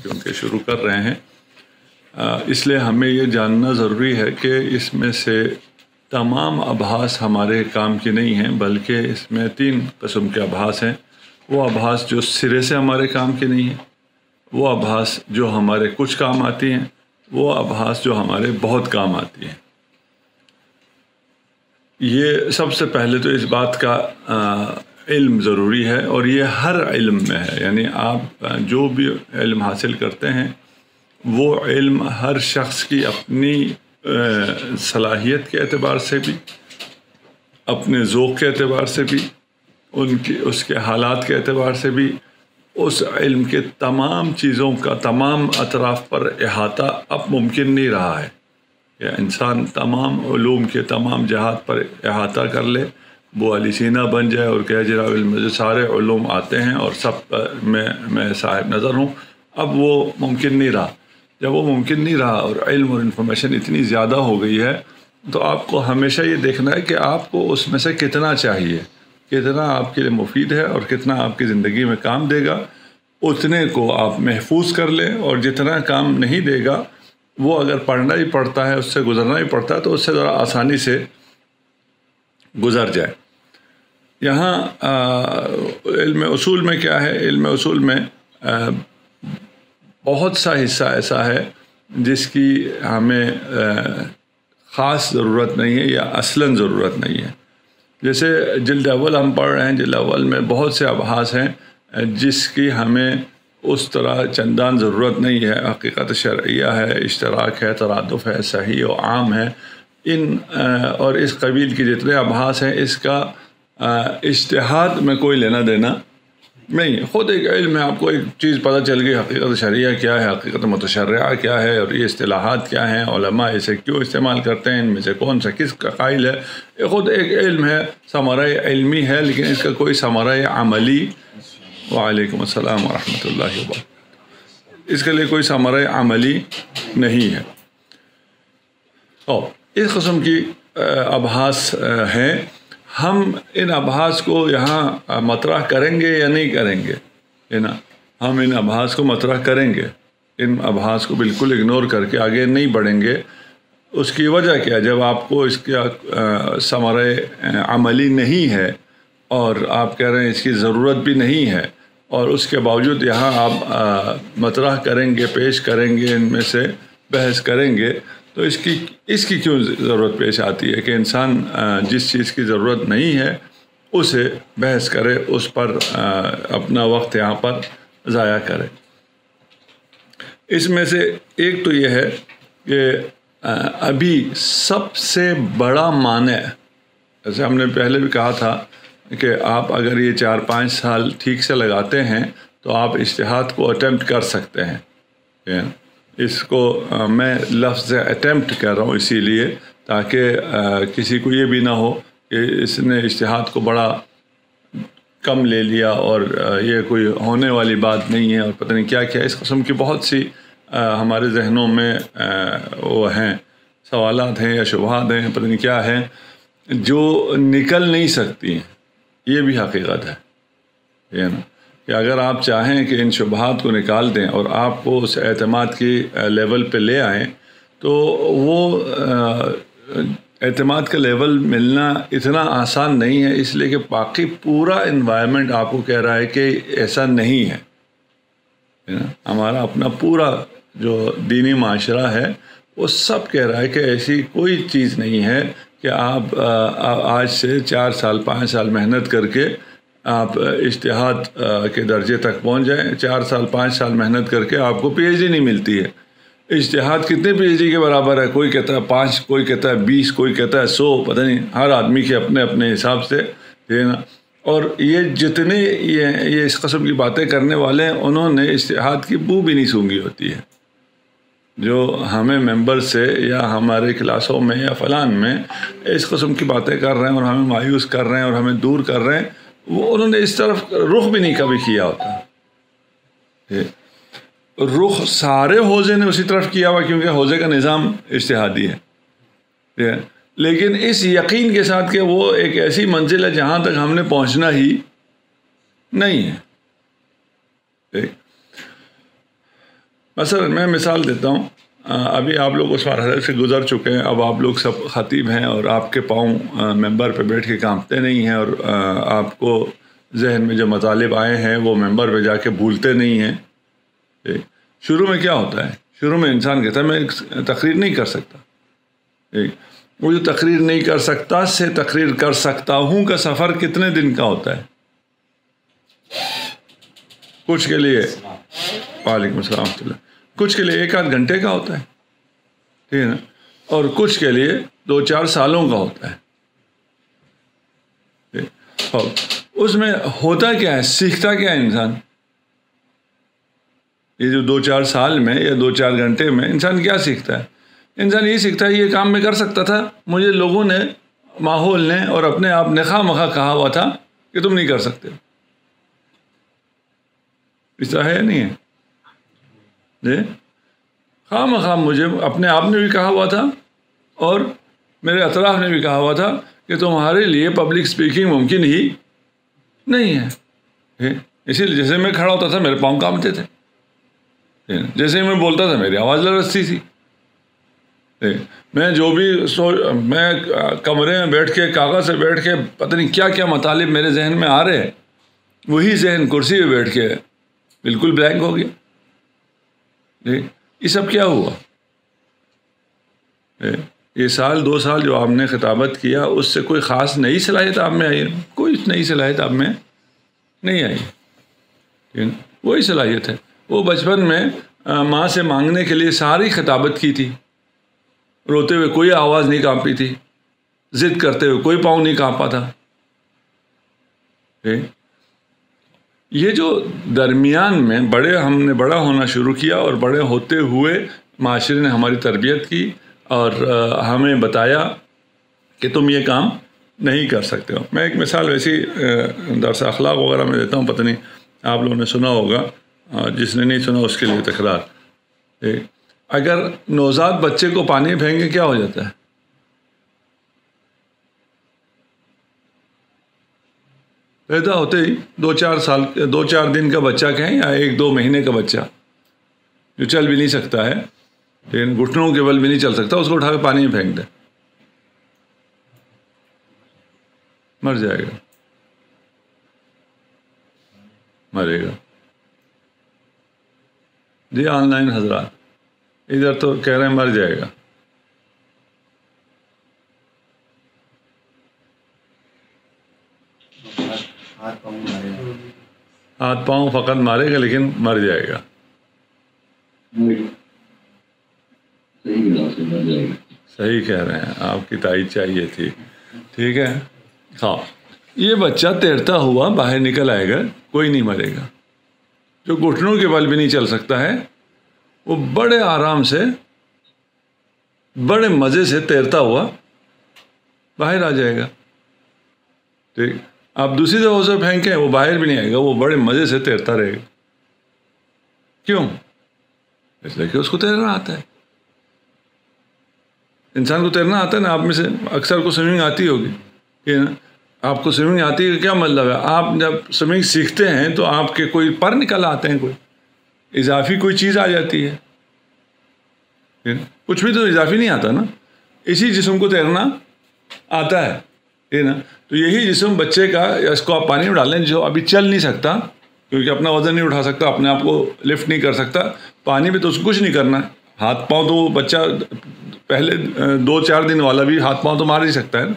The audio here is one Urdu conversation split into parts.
کیونکہ شروع کر رہے ہیں، اس لیے ہمیں یہ جاننا ضروری ہے کہ اس میں سے تمام ابحاث ہمارے کام کی نہیں ہیں، بلکہ اس میں 3 قسم کے ابحاث ہیں۔ وہ ابحاث جو سرے سے ہمارے کام کی نہیں ہیں، وہ ابحاث جو ہمارے کچھ کام آتی ہیں، وہ ابحاث جو ہمارے بہت کام آتی ہیں۔ یہ سب سے پہلے تو اس بات کا علم ضروری ہے، اور یہ ہر علم میں ہے، یعنی آپ جو بھی علم حاصل کرتے ہیں وہ علم ہر شخص کی اپنی صلاحیت کے اعتبار سے بھی، اپنے ذوق کے اعتبار سے بھی، اس کے حالات کے اعتبار سے بھی، اس علم کے تمام چیزوں کا تمام اطراف پر احاطہ اب ممکن نہیں رہا ہے کہ انسان تمام علوم کے تمام جہات پر احاطہ کر لے، وہ علی سینا بن جائے اور کہے جناب مجھے سارے علوم آتے ہیں اور سب میں صاحب نظر ہوں۔ اب وہ ممکن نہیں رہا۔ جب وہ ممکن نہیں رہا اور علم اور انفارمیشن اتنی زیادہ ہو گئی ہے، تو آپ کو ہمیشہ یہ دیکھنا ہے کہ آپ کو اس میں سے کتنا چاہیے، کتنا آپ کے لیے مفید ہے اور کتنا آپ کی زندگی میں کام دے گا، اتنے کو آپ محفوظ کر لیں، اور جتنا کام نہیں دے گا وہ اگر پڑھنا ہی پڑتا ہے، اس سے گزرنا ہی پڑتا ہے، تو اس سے ذرا آسانی سے گزر جائے۔ یہاں علم اصول میں کیا ہے؟ علم اصول میں بہت سا حصہ ایسا ہے جس کی ہمیں خاص ضرورت نہیں ہے یا اصلاً ضرورت نہیں ہے۔ جیسے جلد اول ہم پڑھ رہے ہیں، جلد اول میں بہت سے ابحاث ہیں جس کی ہمیں اس طرح چندان ضرورت نہیں ہے۔ حقیقت شرعیہ ہے، اشتراک ہے، ترادف ہے، صحیح و عام ہے، اور اس قبیل کی جتنے ابحاث ہیں اس کا اجتہاد میں کوئی لینا دینا نہیں۔ خود ایک علم میں آپ کو ایک چیز پتہ چل گئی، حقیقت شرعیہ کیا ہے، حقیقت متشرعہ کیا ہے، اور یہ اصطلاحات کیا ہیں، علماء اسے کیوں استعمال کرتے ہیں، ان میں سے کون سا کس کا قائل ہے۔ یہ خود ایک علم ہے، ثمرہ علمی ہے، لیکن اس کا کوئی ثمرہ عملی، وعلیکم السلام ورحمۃ اللہ وبرکاتہ، اس کے لیے کوئی ثمرہ عملی نہیں ہے۔ اور اس قسم کی ابحاث ہیں۔ ہم ان ابحاث کو یہاں مطرح کریں گے یا نہیں کریں گے؟ ہم ان ابحاث کو مطرح کریں گے، ان ابحاث کو بالکل اگنور کر کے آگے نہیں بڑھیں گے۔ اس کی وجہ کیا؟ جب آپ کو اس کا ثمرہ عملی نہیں ہے اور آپ کہہ رہے ہیں اس کی ضرورت بھی نہیں ہے، اور اس کے باوجود یہاں آپ مطرح کریں گے، پیش کریں گے، ان میں سے بحث کریں گے، تو اس کی کیوں ضرورت پیش آتی ہے کہ انسان جس چیز کی ضرورت نہیں ہے اسے بحث کرے، اس پر اپنا وقت یہاں پر ضائع کرے۔ اس میں سے ایک تو یہ ہے کہ ابھی سب سے بڑا مانع، جیسے ہم نے پہلے بھی کہا تھا کہ آپ اگر یہ 4-5 سال ٹھیک سے لگاتے ہیں تو آپ اجتہاد کو اٹیمپٹ کر سکتے ہیں۔ اس کو میں لفظ اٹیمپٹ کہہ رہا ہوں اسی لیے تاکہ کسی کو یہ بھی نہ ہو کہ اس نے اجتہاد کو بڑا کم لے لیا اور یہ کوئی ہونے والی بات نہیں ہے اور پتہ نہیں کیا کیا۔ اس قسم کی بہت سی ہمارے ذہنوں میں وہ ہیں، سوالات ہیں یا شبہات ہیں، پتہ نہیں کیا ہیں، جو نکل نہیں سکتی ہیں۔ یہ بھی حقیقت ہے، یہ نا کہ اگر آپ چاہیں کہ ان شبہات کو نکال دیں اور آپ کو اس اعتماد کی لیول پہ لے آئیں، تو وہ اعتماد کا لیول ملنا اتنا آسان نہیں ہے، اس لیے کہ باقی پورا انوائرمنٹ آپ کو کہہ رہا ہے کہ ایسا نہیں ہے۔ ہمارا اپنا پورا جو دینی معاشرہ ہے وہ سب کہہ رہا ہے کہ ایسی کوئی چیز نہیں ہے کہ آپ آج سے 4 سال 5 سال محنت کر کے آپ اجتہاد کے درجے تک پہنچ جائیں۔ 4 سال 5 سال محنت کر کے آپ کو پی ایچ ڈی نہیں ملتی ہے۔ اجتہاد کتنے پی ایچ ڈی کے برابر ہے؟ کوئی کہتا ہے 5، کوئی کہتا ہے 20، کوئی کہتا ہے 100، پتہ نہیں، ہر آدمی کے اپنے اپنے حساب سے ہے نا۔ اور یہ جتنے یہ اس قسم کی باتیں کرنے والے ہیں، انہوں نے اجتہاد کی بو بھی نہیں سونگھی ہوتی ہے۔ جو ہمیں ممبر سے یا ہمارے کلاسوں میں یا فلان میں اس قسم کی باتیں کر رہے ہیں اور ہمیں مایوس کر رہے ہیں اور ہمیں دور کر رہے ہیں، وہ انہوں نے اس طرف رخ بھی نہیں کبھی کیا ہوتا۔ رخ سارے حوزے نے اسی طرف کیا ہوا کیونکہ حوزے کا نظام اجتہادی ہے، لیکن اس یقین کے ساتھ کہ وہ ایک ایسی منزل ہے جہاں تک ہم نے پہنچنا ہی نہیں ہے۔ مثلا میں مثال دیتا ہوں، ابھی آپ لوگ اس مرحلے سے گزر چکے ہیں، اب آپ لوگ سب خطیب ہیں اور آپ کے پاؤں ممبر پہ بیٹھ کے کانپتے نہیں ہیں، اور آپ کو ذہن میں جو مطالب آئے ہیں وہ ممبر پہ جا کے بھولتے نہیں ہیں۔ شروع میں کیا ہوتا ہے؟ شروع میں انسان کہتا ہے میں تقریر نہیں کر سکتا، وہ جو تقریر نہیں کر سکتا سے تقریر کر سکتا ہوں کا سفر کتنے دن کا ہوتا ہے؟ کچھ کے لیے وعلیکم السلام ورحمۃ اللہ، کچھ کے لیے 1-8 گھنٹے کا ہوتا ہے، ٹھیک ہے نا، اور کچھ کے لیے 2-4 سالوں کا ہوتا ہے۔ اور اس میں ہوتا کیا ہے، سیکھتا کیا ہے انسان؟ یہ جو 2-4 سال میں یا 2-4 گھنٹے میں انسان کیا سیکھتا ہے؟ انسان یہ سیکھتا ہے یہ کام میں کر سکتا تھا، مجھے لوگوں نے، ماحول نے اور اپنے آپ نے خواہ مخواہ کہا ہوا تھا کہ تم نہیں کر سکتے۔ اس طرح ہے یا نہیں ہے؟ جی، خواہ مخواہ مجھے اپنے آپ نے بھی کہا ہوا تھا اور میرے اطراف نے بھی کہا ہوا تھا کہ تمہارے لیے پبلک اسپیکنگ ممکن ہی نہیں ہے۔ اسی لیے جیسے میں کھڑا ہوتا تھا میرے پاؤں کانپتے تھے، جیسے میں بولتا تھا میری آواز لرزتی تھی۔ میں جو بھی میں کمرے میں بیٹھ کے کاغذ سے بیٹھ کے پتہ نہیں کیا کیا مطالب میرے ذہن میں آ رہے ہیں، وہی ذہن کرسی پہ بیٹھ کے بالکل بلینک ہو گیا۔ یہ سب کیا ہوا؟ یہ 2 سال جو آپ نے خطابت کیا اس سے کوئی خاص نئی صلاحیت آپ میں آئی؟ کوئی نئی صلاحیت آپ میں نہیں آئی، وہی صلاحیت ہے۔ وہ بچپن میں ماں سے مانگنے کے لیے ساری خطابت کی تھی، روتے ہوئے کوئی آواز نہیں کانپی تھی، ضد کرتے ہوئے کوئی پاؤں نہیں کانپا تھا۔ یہ جو درمیان میں ہم نے بڑا ہونا شروع کیا اور بڑے ہوتے ہوئے معاشرے نے ہماری تربیت کی اور ہمیں بتایا کہ تم یہ کام نہیں کر سکتے ہو۔ میں ایک مثال ویسی درس اخلاق وغیرہ میں دیتا ہوں، پتہ نہیں آپ لوگوں نے سنا ہوگا، جس نے نہیں سنا اس کے لیے تکرار۔ اگر نوزاد بچے کو پانی پھینکے کیا ہو جاتا ہے؟ پیدا ہوتے ہی 2-4 دن کا بچہ کہیں یا 1-2 مہینے کا بچہ جو چل بھی نہیں سکتا ہے، لیکن گھٹنوں کے بل بھی نہیں چل سکتا، اس کو اٹھا کے پانی میں پھینک دے، مر جائے گا، مرے گا۔ جی آن لائن حضرات ادھر تو کہہ رہے ہیں مر جائے گا۔ ہاتھ پاؤں فقط مارے گا لیکن مر جائے گا۔ صحیح کہہ رہے ہیں، آپ کی تائید چاہیے تھی، ٹھیک ہے۔ ہاں، یہ بچہ تیرتا ہوا باہر نکل آئے گا، کوئی نہیں مرے گا۔ جو گھٹنوں کے بل بھی نہیں چل سکتا ہے وہ بڑے آرام سے، بڑے مزے سے تیرتا ہوا باہر آ جائے گا، ٹھیک۔ آپ دوسری دفعہ اسے پھینکیں وہ باہر بھی نہیں آئے گا، وہ بڑے مزے سے تیرتا رہے گا۔ کیوں؟ اس لیے کہ اس کو تیرنا آتا ہے۔ انسان کو تیرنا آتا ہے نا، آپ میں سے اکثر کو سوئمنگ آتی ہوگی، کہ آپ کو سوئمنگ آتی ہے کیا مطلب ہے؟ آپ جب سوئمنگ سیکھتے ہیں تو آپ کے کوئی پر نکل آتے ہیں، کوئی اضافی کوئی چیز آ جاتی ہے، کچھ بھی تو اضافی نہیں آتا نا، اسی جسم کو تیرنا آتا ہے نا۔ تو یہی جسم بچے کا، یا اس کو آپ پانی میں ڈالیں جو ابھی چل نہیں سکتا کیونکہ اپنا وزن نہیں اٹھا سکتا، اپنے آپ کو لفٹ نہیں کر سکتا، پانی میں تو اس کو کچھ نہیں کرنا ہے، ہاتھ پاؤں تو وہ بچہ پہلے 2-4 دن والا بھی ہاتھ پاؤں تو مار ہی سکتا ہے نا،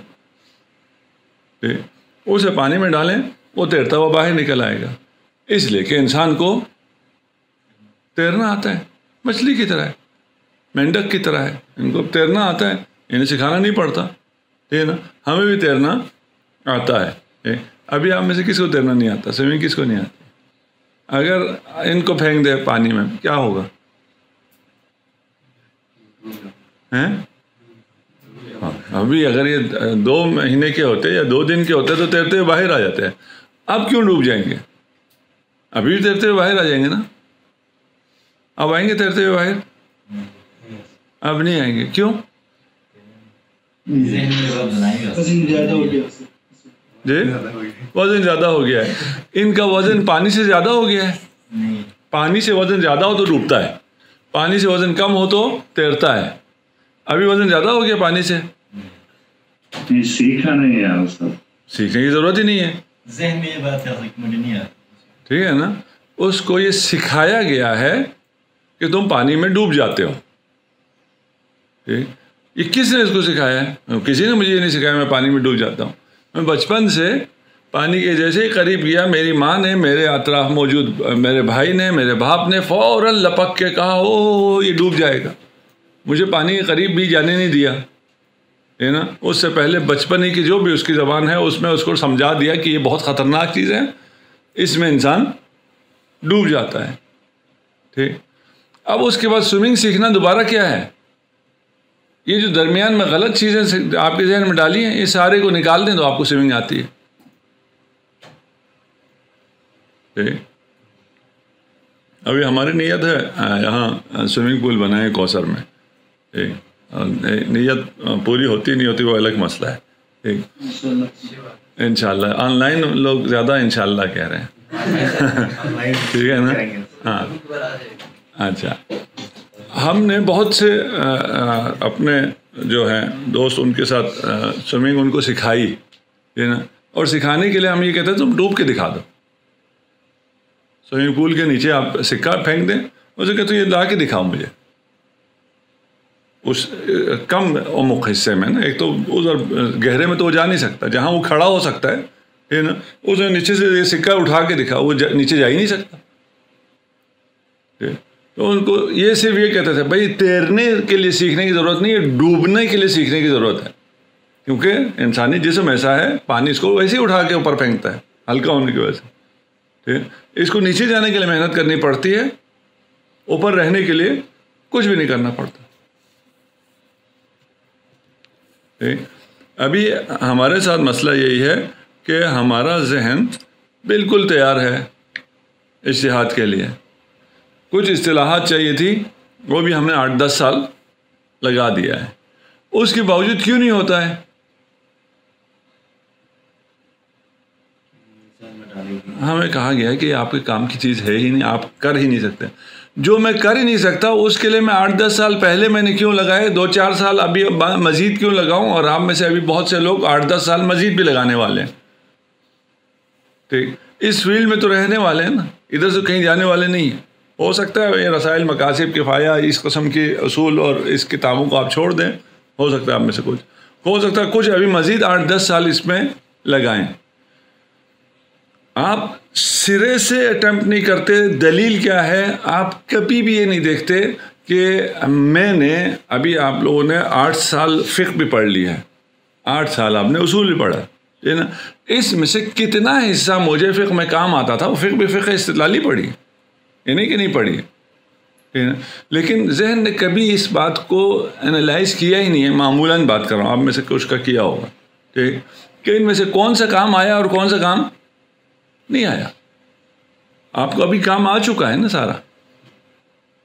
اسے پانی میں ڈالیں وہ تیرتا ہوا باہر نکل آئے گا۔ اس لیے کہ انسان کو تیرنا آتا ہے، مچھلی کی طرح ہے، مینڈک کی طرح ہے، ان کو تیرنا آتا ہے، انہیں سکھانا نہیں پڑتا، ٹھیک ہے نا۔ ہمیں بھی تیرنا آتا ہے۔ ابھی آپ میں سے کس کو تیرنا نہیں آتا؟ سوئمنگ کس کو نہیں آتی؟ اگر ان کو پھینک دے پانی میں کیا ہوگا؟ ابھی اگر یہ 2 مہینے کے ہوتے یا 2 دن کے ہوتے تو تیرتے ہوئے باہر آ جاتے ہیں، اب کیوں ڈوب جائیں گے؟ ابھی بھی تیرتے ہوئے باہر آ جائیں گے نا، اب آئیں گے تیرتے ہوئے باہر؟ اب نہیں آئیں گے، کیوں؟ جی وزن زیادہ ہو گیا ہے، ان کا وزن پانی سے زیادہ ہو گیا ہے۔ پانی سے وزن زیادہ ہو تو ڈوبتا ہے، پانی سے وزن کم ہو تو تیرتا ہے. ابھی وزن زیادہ ہو گیا پانی سے, سیکھنا نہیں ہے, سیکھنے کی ضرورت ہی نہیں ہے. ذہن میں یہ بات ہے کہ مجھے نہیں آتی. ٹھیک ہے نا, اس کو یہ سکھایا گیا ہے کہ تم پانی میں ڈوب جاتے ہو. ٹھیک, یہ کس نے اس کو سکھایا ہے؟ کسی نے مجھے یہ نہیں سکھایا میں پانی میں ڈوب جاتا ہوں. میں بچپن سے پانی کے جیسے ہی قریب گیا, میری ماں نے, میرے اطراف موجود میرے بھائی نے, میرے باپ نے فوراً لپک کے کہا او یہ ڈوب جائے گا. مجھے پانی کے قریب بھی جانے نہیں دیا ہے نا. اس سے پہلے بچپن ہی کی جو بھی اس کی زبان ہے اس میں اس کو سمجھا دیا کہ یہ بہت خطرناک چیز ہے, اس میں انسان ڈوب جاتا ہے. ٹھیک, اب اس کے بعد سوئمنگ سیکھنا دوبارہ کیا ہے؟ یہ جو درمیان میں غلط چیزیں آپ کے ذہن میں ڈالی ہیں یہ سارے کو نکال دیں تو آپ کو سوئمنگ آتی ہے. ٹھیک, ابھی ہماری نیت ہے یہاں سوئمنگ پول بنائیں کوثر میں. ٹھیک, نیت پوری ہوتی نہیں ہوتی وہ الگ مسئلہ ہے. ٹھیک, انشاءاللہ. آن لائن لوگ زیادہ انشاءاللہ کہہ رہے ہیں. ٹھیک ہے نا. ہاں اچھا, ہم نے بہت سے اپنے جو ہیں دوست ان کے ساتھ سوئمنگ ان کو سکھائی ہے نا, اور سکھانے کے لیے ہم یہ کہتے ہیں تم ڈوب کے دکھا دو. سوئمنگ پول کے نیچے آپ سکہ پھینک دیں, اسے کہتے ہیں یہ لا کے دکھاؤ مجھے اس کم عمق حصے میں نا. ایک تو ادھر گہرے میں تو وہ جا نہیں سکتا, جہاں وہ کھڑا ہو سکتا ہے نا, اسے نیچے سے یہ سکہ اٹھا کے دکھاؤ, وہ نیچے جا ہی نہیں سکتا. تو ان کو یہ صرف یہ کہتے تھے بھائی تیرنے کے لیے سیکھنے کی ضرورت نہیں ہے, ڈوبنے کے لیے سیکھنے کی ضرورت ہے. کیونکہ انسانی جسم ایسا ہے پانی اس کو ویسے ہی اٹھا کے اوپر پھینکتا ہے ہلکا ہونے کی وجہ سے. ٹھیک, اس کو نیچے جانے کے لیے محنت کرنی پڑتی ہے, اوپر رہنے کے لیے کچھ بھی نہیں کرنا پڑتا. ٹھیک, ابھی ہمارے ساتھ مسئلہ یہی ہے کہ ہمارا ذہن بالکل تیار ہے اجتہاد کے لیے. کچھ اصطلاحات چاہیے تھی وہ بھی ہم نے 8-10 سال لگا دیا ہے, اس کے باوجود کیوں نہیں ہوتا ہے؟ ہمیں کہا گیا ہے کہ آپ کے کام کی چیز ہے ہی نہیں, آپ کر ہی نہیں سکتے. جو میں کر ہی نہیں سکتا اس کے لیے میں 8-10 سال پہلے میں نے کیوں لگائے, 2-4 سال ابھی مزید کیوں لگاؤں, اور آپ میں سے ابھی بہت سے لوگ 8-10 سال مزید بھی لگانے والے ہیں. ٹھیک, اس فیلڈ میں تو رہنے والے ہیں نا, ادھر سے کہیں جانے والے نہیں ہیں. ہو سکتا ہے یہ رسائل مقاصد کفایہ اس قسم کے اصول اور اس کتابوں کو آپ چھوڑ دیں, ہو سکتا ہے آپ میں سے کچھ, ہو سکتا ہے کچھ ابھی مزید 8-10 سال اس میں لگائیں. آپ سرے سے اٹیمپٹ نہیں کرتے. دلیل کیا ہے؟ آپ کبھی بھی یہ نہیں دیکھتے کہ میں نے ابھی آپ لوگوں نے 8 سال فقہ بھی پڑھ لی ہے, 8 سال آپ نے اصول بھی پڑھا ہے نا, اس میں سے کتنا حصہ مجھے فقہ میں کام آتا تھا, وہ فقہ بھی فقہ استدلالی پڑھی, یعنی کہ نہیں پڑھی ہے. لیکن ذہن نے کبھی اس بات کو انالائز کیا ہی نہیں ہے. معمولاً بات کر رہا ہوں, آپ میں سے کچھ کا کیا ہوگا. ٹھیک, کہ ان میں سے کون سا کام آیا اور کون سا کام نہیں آیا. آپ کو ابھی کام آ چکا ہے نا سارا.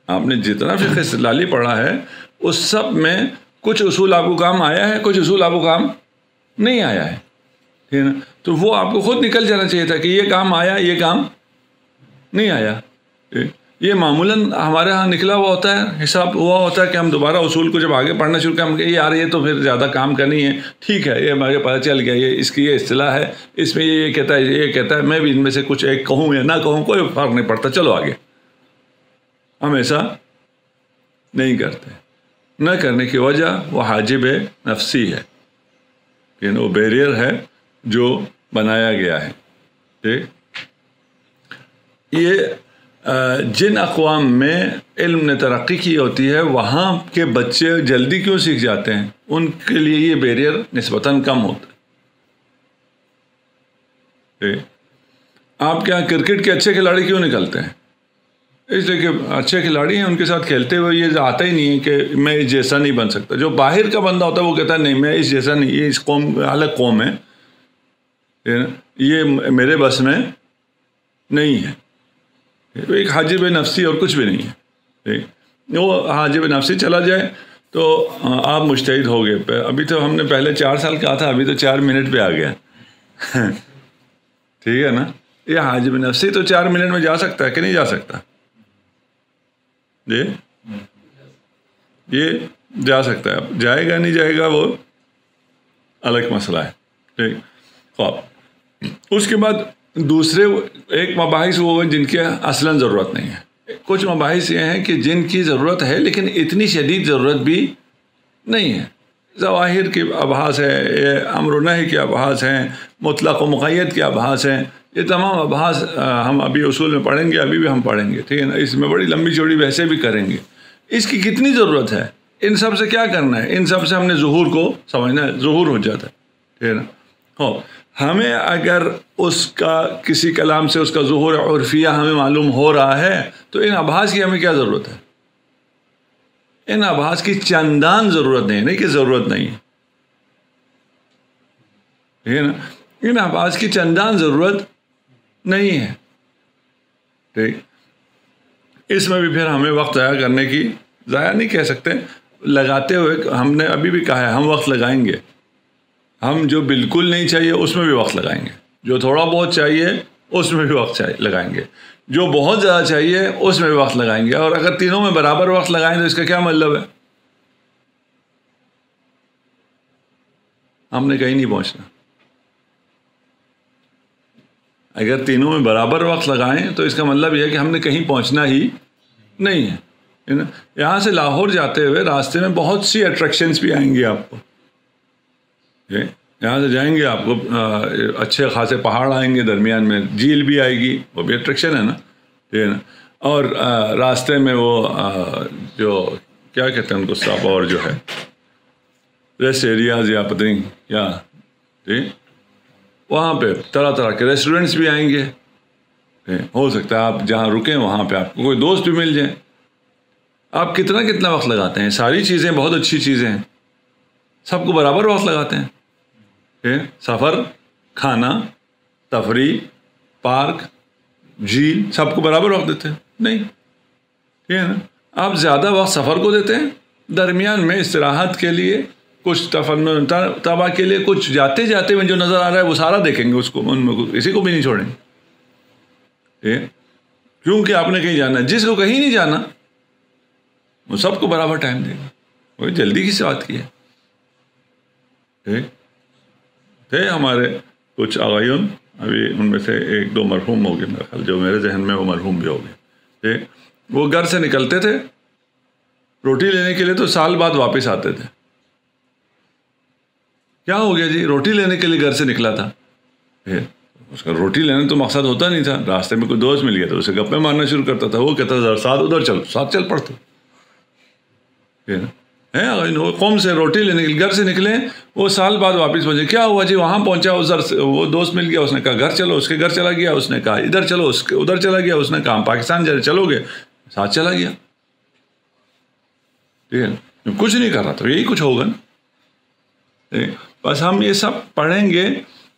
آپ نے جتنا فقہ استدلالی پڑھا ہے اس سب میں کچھ اصول آپ کو کام آیا ہے, کچھ اصول آپ کو کام نہیں آیا ہے. ٹھیک ہے نا, تو وہ آپ کو خود نکل جانا چاہیے تھا کہ یہ کام آیا, یہ کام نہیں آیا. یہ معمولاً ہمارے ہاں نکلا ہوا ہوتا ہے, حساب ہوا ہوتا ہے کہ ہم دوبارہ اصول کو جب آگے پڑھنا شروع کریں ہم کہ یار یہ تو پھر زیادہ کام کرنی ہے. ٹھیک ہے, یہ ہمارے پتہ چل گیا, یہ اس کی یہ اصطلاح ہے, اس میں یہ کہتا ہے, یہ کہتا ہے, میں بھی ان میں سے کچھ ایک کہوں یا نہ کہوں کوئی فرق نہیں پڑتا, چلو آگے. ہم ایسا نہیں کرتے. نہ کرنے کی وجہ وہ حاجب نفسی ہے, یعنی وہ بیریئر ہے جو بنایا گیا ہے. ٹھیک, یہ جن اقوام میں علم نے ترقی کی ہوتی ہے وہاں کے بچے جلدی کیوں سیکھ جاتے ہیں, ان کے لیے یہ بیریئر نسبتاً کم ہوتا ہے. آپ کے یہاں کرکٹ کے اچھے کھلاڑی کیوں نکلتے ہیں؟ اس لیے کہ اچھے کھلاڑی ہیں, ان کے ساتھ کھیلتے ہوئے یہ آتا ہی نہیں ہے کہ میں اس جیسا نہیں بن سکتا. جو باہر کا بندہ ہوتا ہے وہ کہتا ہے نہیں میں اس جیسا نہیں, یہ اس قوم الگ قوم ہے, یہ میرے بس میں نہیں ہے. ایک حاجب نفسی اور کچھ بھی نہیں ہے. وہ حاجب نفسی چلا جائے تو آپ مجتہد ہو گئے. ابھی تو ہم نے پہلے 4 سال کہا تھا, ابھی تو 4 منٹ پہ آ گیا. ٹھیک ہے نا, یہ حاجب نفسی تو 4 منٹ میں جا سکتا ہے کہ نہیں جا سکتا؟ جی یہ جا سکتا ہے. جائے گا نہیں جائے گا وہ الگ مسئلہ ہے. ٹھیک. خواب اس کے بعد دوسرے ایک مباحث وہ جن کی اصلاً ضرورت نہیں ہے. کچھ مباحث یہ ہیں کہ جن کی ضرورت ہے لیکن اتنی شدید ضرورت بھی نہیں ہے. ظواہر کے ابحاث ہے، یہ امر و نہی کے ابحاث ہیں، مطلق و مقید کے ابحاث ہیں. یہ تمام ابحاث ہم ابھی اصول میں پڑھیں گے، ابھی بھی ہم پڑھیں گے. ٹھیک ہے نا. اس میں بڑی لمبی چوڑی بحثیں بھی کریں گے. اس کی کتنی ضرورت ہے، ان سب سے کیا کرنا ہے، ان سب سے ہم نے ظہور کو سمجھنا ہے. ظہور ہو جاتا ہے. ٹھیک ہے نا. ہو ہمیں اگر اس کا کسی کلام سے اس کا ظہور عرفیہ ہمیں معلوم ہو رہا ہے تو ان ابحاث کی ہمیں کیا ضرورت ہے. ان ابحاث کی چندان ضرورت نہیں کہ ضرورت نہیں ہے. ٹھیک ہے نا. ان ابحاث کی چندان ضرورت نہیں ہے. ٹھیک. اس میں بھی پھر ہمیں وقت ضائع کرنے کی، ضائع نہیں کہہ سکتے، لگاتے ہوئے ہم نے ابھی بھی کہا ہے ہم وقت لگائیں گے. ہم جو بالکل نہیں چاہیے اس میں بھی وقت لگائیں گے، جو تھوڑا بہت چاہیے اس میں بھی وقت لگائیں گے، جو بہت زیادہ چاہیے اس میں بھی وقت لگائیں گے. اور اگر تینوں میں برابر وقت لگائیں تو اس کا کیا مطلب ہے؟ ہم نے کہیں نہیں پہنچنا. اگر تینوں میں برابر وقت لگائیں تو اس کا مطلب یہ ہے کہ ہم نے کہیں پہنچنا ہی نہیں ہے. یہاں سے لاہور جاتے ہوئے راستے میں بہت سی اٹریکشنز بھی آئیں گی آپ کو. یہاں سے جائیں گے آپ کو اچھے خاصے پہاڑ آئیں گے، درمیان میں جھیل بھی آئے گی، وہ بھی اٹریکشن ہے نا. ٹھیک ہے نا. اور راستے میں وہ جو کیا کہتے ہیں ان کو اسٹاپ اور جو ہے ریسٹ ایریاز یا پتہ نہیں کیا، ٹھیک، وہاں پہ طرح طرح کے ریسٹورینٹس بھی آئیں گے. ہو سکتا ہے آپ جہاں رکیں وہاں پہ آپ کو کوئی دوست بھی مل جائیں. آپ کتنا وقت لگاتے ہیں؟ ساری چیزیں بہت اچھی چیزیں ہیں، سب کو برابر وقت لگاتے ہیں. سفر، کھانا، تفریح، پارک، جھیل، سب کو برابر وقت دیتے ہیں؟ نہیں. ٹھیک ہے نا. آپ زیادہ وقت سفر کو دیتے ہیں، درمیان میں استراحت کے لیے، کچھ تفنن طبع کے لیے، کچھ جاتے جاتے میں جو نظر آ رہا ہے وہ سارا دیکھیں گے، اس کو ان میں کسی کو بھی نہیں چھوڑیں گے. کیونکہ آپ نے کہیں جانا ہے. جس کو کہیں نہیں جانا وہ سب کو برابر ٹائم دے گا. وہ جلدی کی بات کی ہے. تھے ہمارے کچھ آغائیون، ابھی ان میں سے ایک دو مرحوم ہو گئے میرا خیال، جو میرے ذہن میں وہ مرحوم بھی ہو گئے. وہ گھر سے نکلتے تھے روٹی لینے کے لیے تو سال بعد واپس آتے تھے. کیا ہو گیا جی؟ روٹی لینے کے لیے گھر سے نکلا تھا. اس کا روٹی لینے تو مقصد ہوتا نہیں تھا. راستے میں کوئی دوست مل گیا تو اسے گپے مارنا شروع کرتا تھا. وہ کہتا تھا ساتھ ادھر چل، ساتھ چل پڑتے. قوم سے روٹی لینے کے لیے گھر سے نکلے، وہ سال بعد واپس پہنچے. کیا ہوا جی؟ وہاں پہنچا، ادھر سے وہ دوست مل گیا، اس نے کہا گھر چلو، اس کے گھر چلا گیا. اس نے کہا ادھر چلو، اس کے ادھر چلا گیا. اس نے کہا پاکستان جا رہے، چلو گے، ساتھ چلا گیا. ٹھیک ہے. کچھ نہیں کر رہا تھا. یہی کچھ ہوگا نا. بس ہم یہ سب پڑھیں گے.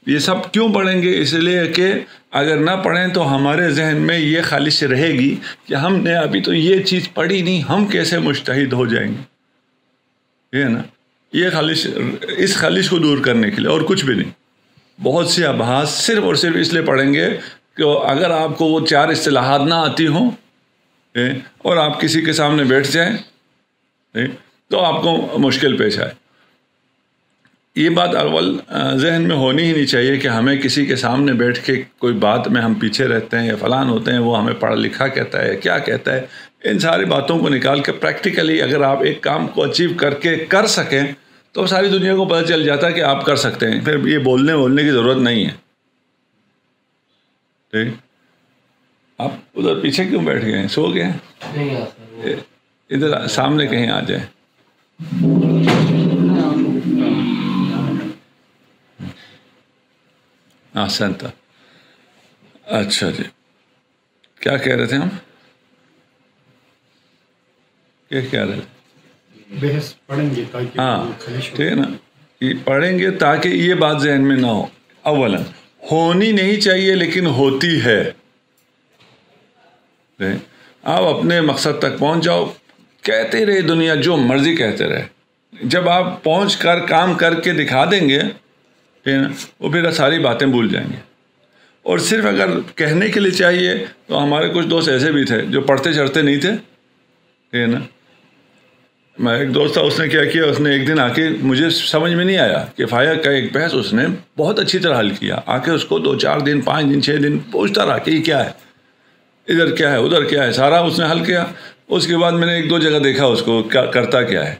یہ سب کیوں پڑھیں گے؟ اس لیے کہ اگر نہ پڑھیں تو ہمارے ذہن میں یہ خالص رہے گی کہ ہم نے ابھی تو یہ چیز پڑھی نہیں، ہم کیسے مجتہد ہو جائیں گے. یہ ہے نا. یہ خالص، اس خالص کو دور کرنے کے لیے اور کچھ بھی نہیں. بہت سے ابحاث صرف اور صرف اس لیے پڑھیں گے کہ اگر آپ کو وہ 4 اصطلاحات نہ آتی ہوں اور آپ کسی کے سامنے بیٹھ جائیں تو آپ کو مشکل پیش آئے. یہ بات اول ذہن میں ہونی ہی نہیں چاہیے کہ ہمیں کسی کے سامنے بیٹھ کے کوئی بات میں ہم پیچھے رہتے ہیں یا فلان ہوتے ہیں، وہ ہمیں پڑھا لکھا کہتا ہے، کیا کہتا ہے. ان ساری باتوں کو نکال کے پریکٹیکلی اگر آپ ایک کام کو اچیو کر سکیں تو ساری دنیا کو پتہ چل جاتا ہے کہ آپ کر سکتے ہیں. پھر یہ بولنے کی ضرورت نہیں ہے. ٹھیک. آپ ادھر پیچھے کیوں بیٹھ گئے ہیں؟ سو گئے ہیں؟ ادھر سامنے کہیں آ جائیں. احسنت. اچھا جی، کیا کہہ رہے تھے ہم؟ کیا کہہ رہے تھے؟ بحث پڑھیں گے تاکہ ہاں ٹھیک ہے نا. پڑھیں گے تاکہ یہ بات ذہن میں نہ ہو. اولاً ہونی نہیں چاہیے لیکن ہوتی ہے. آپ اپنے مقصد تک پہنچ جاؤ، کہتے رہے دنیا جو مرضی کہتے رہے. جب آپ پہنچ کر کام کر کے دکھا دیں گے وہ پھر ساری باتیں بھول جائیں گے. اور صرف اگر کہنے کے لیے چاہیے تو ہمارے کچھ دوست ایسے بھی تھے جو پڑھتے چڑھتے نہیں تھے. ٹھیک ہے نا. میں ایک دوست تھا، اس نے کیا کیا، اس نے ایک دن آ کے، مجھے سمجھ میں نہیں آیا، کفایہ کا ایک بحث اس نے بہت اچھی طرح حل کیا، آ کے اس کو 2-4 دن 5 دن 6 دن پوچھتا رہا کہ یہ کیا ہے، ادھر کیا ہے ادھر کیا ہے، سارا اس نے حل کیا۔ اس کے بعد میں نے 1-2 جگہ دیکھا اس کو کیا کرتا کیا ہے۔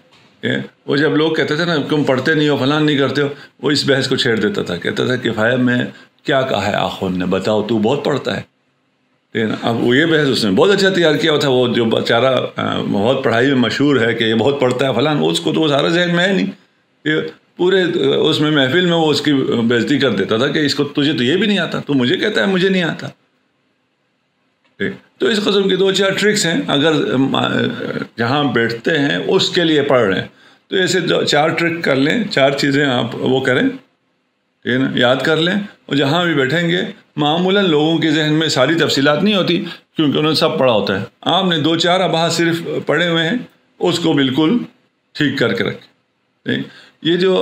وہ جب لوگ کہتے تھے نا تم پڑھتے نہیں ہو فلاں نہیں کرتے ہو، وہ اس بحث کو چھیڑ دیتا تھا، کہتا تھا کفایہ میں کیا کہا ہے آخوند نے، بتاؤ تو بہت پڑھتا ہے۔ اب وہ یہ بحث اس نے بہت اچھا تیار کیا تھا، وہ جو بیچارہ بہت پڑھائی میں مشہور ہے کہ یہ بہت پڑھتا ہے فلاں، اس کو تو وہ سارا ذہن میں ہے نہیں، یہ پورے اس میں محفل میں وہ اس کی بےزتی کر دیتا تھا کہ اس کو تجھے تو یہ بھی نہیں آتا، تو مجھے کہتا ہے مجھے نہیں آتا۔ تو اس قسم کی 2-4 ٹرکس ہیں، اگر جہاں بیٹھتے ہیں اس کے لیے پڑھ رہے ہیں تو ایسے 4 ٹرک کر لیں، 4 چیزیں آپ وہ کریں، ٹھیک ہے نا، یاد کر لیں، اور جہاں بھی بیٹھیں گے معمولاً لوگوں کے ذہن میں ساری تفصیلات نہیں ہوتی کیونکہ انہوں نے سب پڑھا ہوتا ہے، آپ نے 2-4 ابحاث صرف پڑھے ہوئے ہیں، اس کو بالکل ٹھیک کر کے رکھیں۔ یہ جو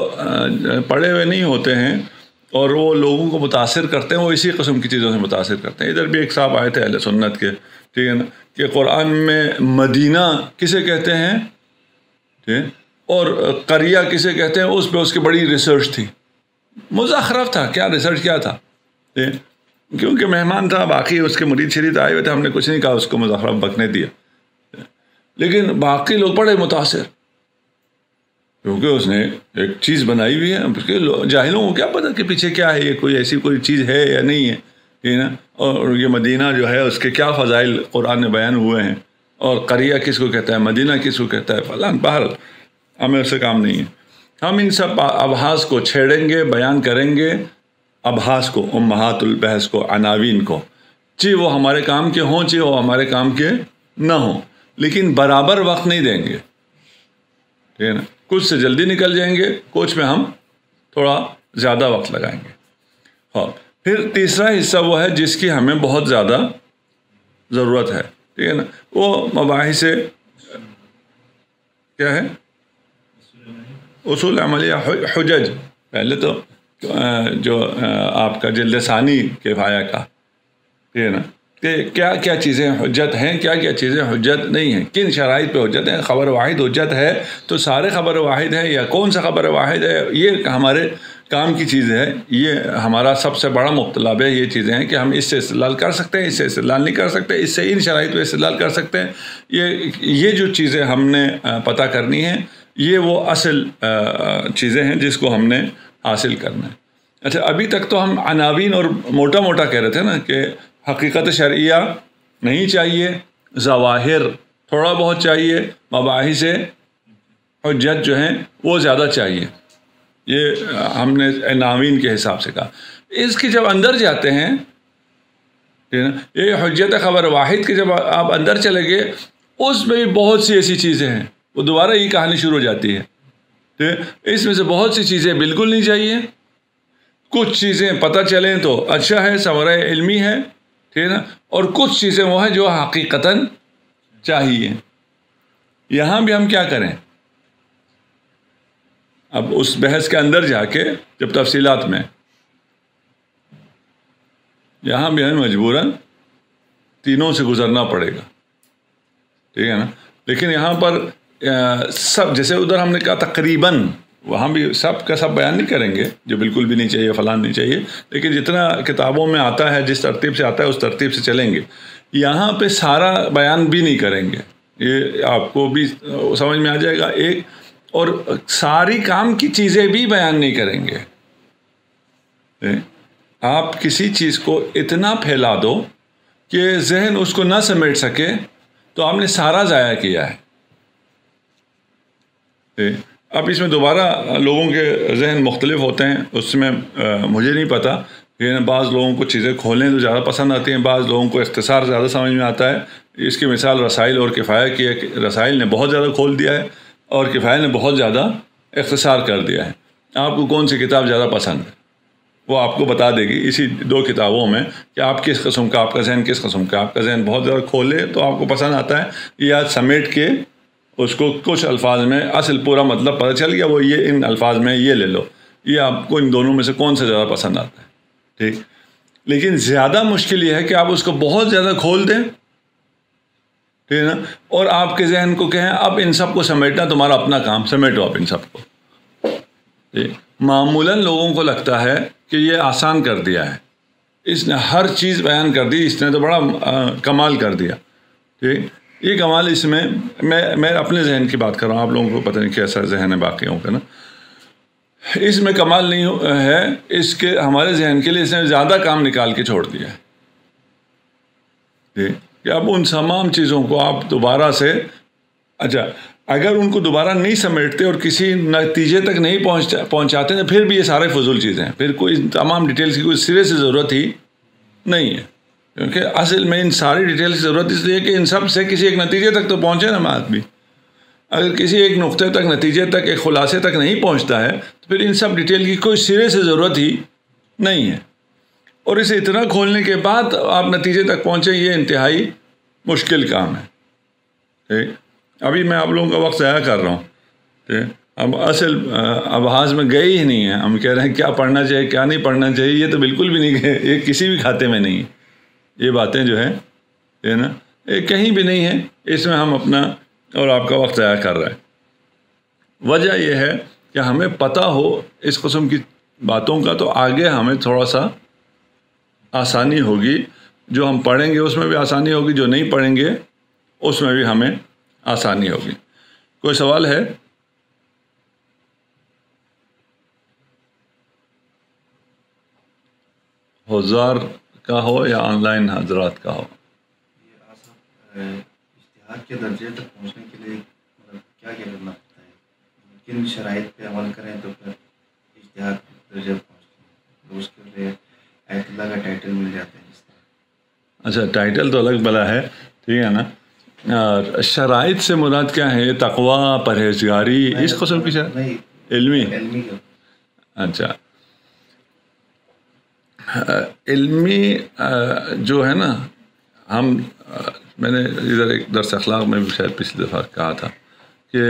پڑھے ہوئے نہیں ہوتے ہیں اور وہ لوگوں کو متاثر کرتے ہیں، وہ اسی قسم کی چیزوں سے متاثر کرتے ہیں۔ ادھر بھی ایک صاحب آئے تھے اہل سنت کے، ٹھیک ہے نا، کہ قرآن میں مدینہ کسے کہتے ہیں، ٹھیک، اور قریہ کسے کہتے ہیں، اس پہ اس کی بڑی ریسرچ تھی، مزخرف تھا، کیا ریسرچ کیا تھا، کیونکہ مہمان تھا، باقی اس کے مرید شرید آئے ہوئے تھے، ہم نے کچھ نہیں کہا، اس کو مزخرف بکنے دیا، لیکن باقی لوگ بڑے متاثر، کیونکہ اس نے ایک چیز بنائی ہوئی ہے، جاہلوں کو کیا پتہ کہ پیچھے کیا ہے، یہ کوئی ایسی کوئی چیز ہے یا نہیں ہے، ٹھیک ہے نا، اور یہ مدینہ جو ہے اس کے کیا فضائل قرآن میں بیان ہوئے ہیں، اور قریہ کس کو کہتا ہے، مدینہ کس کو کہتا ہے، فلاں، بہر ہمیں اس سے کام نہیں ہے۔ ہم ان سب ابحاث کو چھیڑیں گے، بیان کریں گے، ابحاث کو، امہات البحث کو، عناوین کو، چاہے وہ ہمارے کام کے ہوں چاہے وہ ہمارے کام کے نہ ہوں، لیکن برابر وقت نہیں دیں گے، ٹھیک ہے نا، کچھ سے جلدی نکل جائیں گے، کچھ میں ہم تھوڑا زیادہ وقت لگائیں گے۔ ہاں، پھر تیسرا حصہ وہ ہے جس کی ہمیں بہت زیادہ ضرورت ہے، ٹھیک ہے نا، وہ مباحث کیا ہے، اصول عملیہ، حجج۔ پہلے تو جو آپ کا جلد ثانی کفایہ کا، ٹھیک ہے نا، کہ کیا کیا چیزیں حجت ہیں، کیا کیا چیزیں حجت نہیں ہیں، کن شرائط پہ حجت ہیں، خبر واحد حجت ہے تو سارے خبر واحد ہے یا کون سا خبر واحد ہے، یہ ہمارے کام کی چیز ہے، یہ ہمارا سب سے بڑا مطلب ہے، یہ چیزیں ہیں کہ ہم اس سے استدلال کر سکتے ہیں، اس سے استدلال نہیں کر سکتے، اس سے ان شرائط پہ استدلال کر سکتے ہیں، یہ جو چیزیں ہم نے پتہ کرنی ہیں، یہ وہ اصل چیزیں ہیں جس کو ہم نے حاصل کرنا ہے۔ اچھا، ابھی تک تو ہم عناوین اور موٹا موٹا کہہ رہے تھے نا کہ حقیقت شرعیہ نہیں چاہیے، ظواہر تھوڑا بہت چاہیے، مباحث حجت جو ہیں وہ زیادہ چاہیے، یہ ہم نے عناوین کے حساب سے کہا۔ اس کے جب اندر جاتے ہیں، یہ حجت خبر واحد کے جب آپ اندر چلے گئے، اس میں بھی بہت سی ایسی چیزیں ہیں، وہ دوبارہ یہ کہانی شروع ہو جاتی ہے، اس میں سے بہت سی چیزیں بالکل نہیں چاہیے، کچھ چیزیں پتہ چلیں تو اچھا ہے، ثمرہ علمی ہے، ٹھیک ہے نا، اور کچھ چیزیں وہ ہیں جو حقیقتاً چاہیے۔ یہاں بھی ہم کیا کریں، اب اس بحث کے اندر جا کے جب تفصیلات میں، یہاں بھی ہمیں مجبوراً تینوں سے گزرنا پڑے گا، ٹھیک ہے نا، لیکن یہاں پر سب، جیسے ادھر ہم نے کہا تقریباً، وہاں بھی سب کا سب بیان نہیں کریں گے جو بالکل بھی نہیں چاہیے، فلان نہیں چاہیے، لیکن جتنا کتابوں میں آتا ہے، جس ترتیب سے آتا ہے اس ترتیب سے چلیں گے۔ یہاں پہ سارا بیان بھی نہیں کریں گے، یہ آپ کو بھی سمجھ میں آ جائے گا، ایک اور ساری کام کی چیزیں بھی بیان نہیں کریں گے۔ آپ کسی چیز کو اتنا پھیلا دو کہ ذہن اس کو نہ سمیٹ سکے تو آپ نے سارا ضائع کیا ہے۔ اب اس میں دوبارہ لوگوں کے ذہن مختلف ہوتے ہیں، اس میں مجھے نہیں پتہ، لیکن بعض لوگوں کو چیزیں کھولیں تو زیادہ پسند آتی ہیں، بعض لوگوں کو اختصار زیادہ سمجھ میں آتا ہے۔ اس کی مثال رسائل اور کفایہ کی ہے کہ رسائل نے بہت زیادہ کھول دیا ہے اور کفایہ نے بہت زیادہ اختصار کر دیا ہے۔ آپ کو کون سی کتاب زیادہ پسند ہے وہ آپ کو بتا دے گی اسی 2 کتابوں میں کہ آپ کس قسم کا، آپ کا ذہن کس قسم کا، آپ کا ذہن بہت زیادہ کھولے تو آپ کو پسند آتا ہے، یا سمیٹ کے اس کو کچھ الفاظ میں اصل پورا مطلب پتہ چل گیا، وہ یہ ان الفاظ میں یہ لے لو، یہ آپ کو ان دونوں میں سے کون سا زیادہ پسند آتا ہے، ٹھیک۔ لیکن زیادہ مشکل یہ ہے کہ آپ اس کو بہت زیادہ کھول دیں، ٹھیک ہے نا. اور آپ کے ذہن کو کہیں اب ان سب کو سمیٹنا تمہارا اپنا کام، سمیٹو آپ ان سب کو. معمولاً لوگوں کو لگتا ہے کہ یہ آسان کر دیا ہے، اس نے ہر چیز بیان کر دی، اس نے تو بڑا کمال کر دیا. ٹھیک، یہ کمال اس میں اپنے ذہن کی بات کر رہا ہوں، آپ لوگوں کو پتہ نہیں کیسا ذہن ہے باقیوں کا نا. اس میں کمال نہیں ہے، اس کے ہمارے ذہن کے لیے اس نے زیادہ کام نکال کے چھوڑ دیا ہے. ٹھیک، کہ اب ان تمام چیزوں کو آپ دوبارہ سے، اچھا اگر ان کو دوبارہ نہیں سمیٹتے اور کسی نتیجے تک نہیں پہنچاتے تو پھر بھی یہ سارے فضول چیزیں ہیں، پھر کوئی تمام ڈیٹیلز کی کوئی سرے سے ضرورت ہی نہیں ہے. کیونکہ اصل میں ان ساری ڈیٹیلز کی ضرورت اس لیے کہ ان سب سے کسی ایک نتیجے تک تو پہنچے نا آدمی. اگر کسی ایک نقطے تک، نتیجے تک، ایک خلاصے تک نہیں پہنچتا ہے تو پھر ان سب ڈیٹیل کی کوئی سرے سے ضرورت ہی نہیں ہے. اور اسے اتنا کھولنے کے بعد آپ نتیجے تک پہنچیں، یہ انتہائی مشکل کام ہے. ٹھیک، ابھی میں آپ لوگوں کا وقت ضائع کر رہا ہوں. ٹھیک، اب اصل ابحاث میں گئے ہی نہیں ہیں. ہم کہہ رہے ہیں کیا پڑھنا چاہیے کیا نہیں پڑھنا چاہیے، یہ تو بالکل بھی نہیں گئے، یہ کسی بھی کھاتے میں نہیں ہے. یہ باتیں جو ہے نا، یہ کہیں بھی نہیں ہے. اس میں ہم اپنا اور آپ کا وقت ضائع کر رہے ہیں. وجہ یہ ہے کہ ہمیں پتہ ہو اس قسم کی باتوں کا، تو آگے ہمیں تھوڑا سا آسانی ہوگی. جو ہم پڑھیں گے اس میں بھی آسانی ہوگی، جو نہیں پڑھیں گے اس میں بھی ہمیں آسانی ہوگی. کوئی سوال ہے؟ حضار کا ہو یا آن لائن حضرات کا ہو. اجتہاد کے درجے تک پہنچنے کے لیے کیا کرنا پڑتا ہے؟ کن شرائط پہ عمل کریں تو پھر اجتہاد کے درجے پہنچتے ہیں؟ اس کے لیے آیت اللہ کا ٹائٹل مل جاتا ہے جس طرح. اچھا، ٹائٹل تو الگ بلا ہے، ٹھیک ہے نا. شرائط سے مراد کیا ہے؟ تقویٰ، پرہیزگاری، اس قسم کی شرائط؟ علمی. اچھا، علمی جو ہے نا، میں نے ادھر ایک درس اخلاق میں بھی شاید پچھلی دفعہ کہا تھا کہ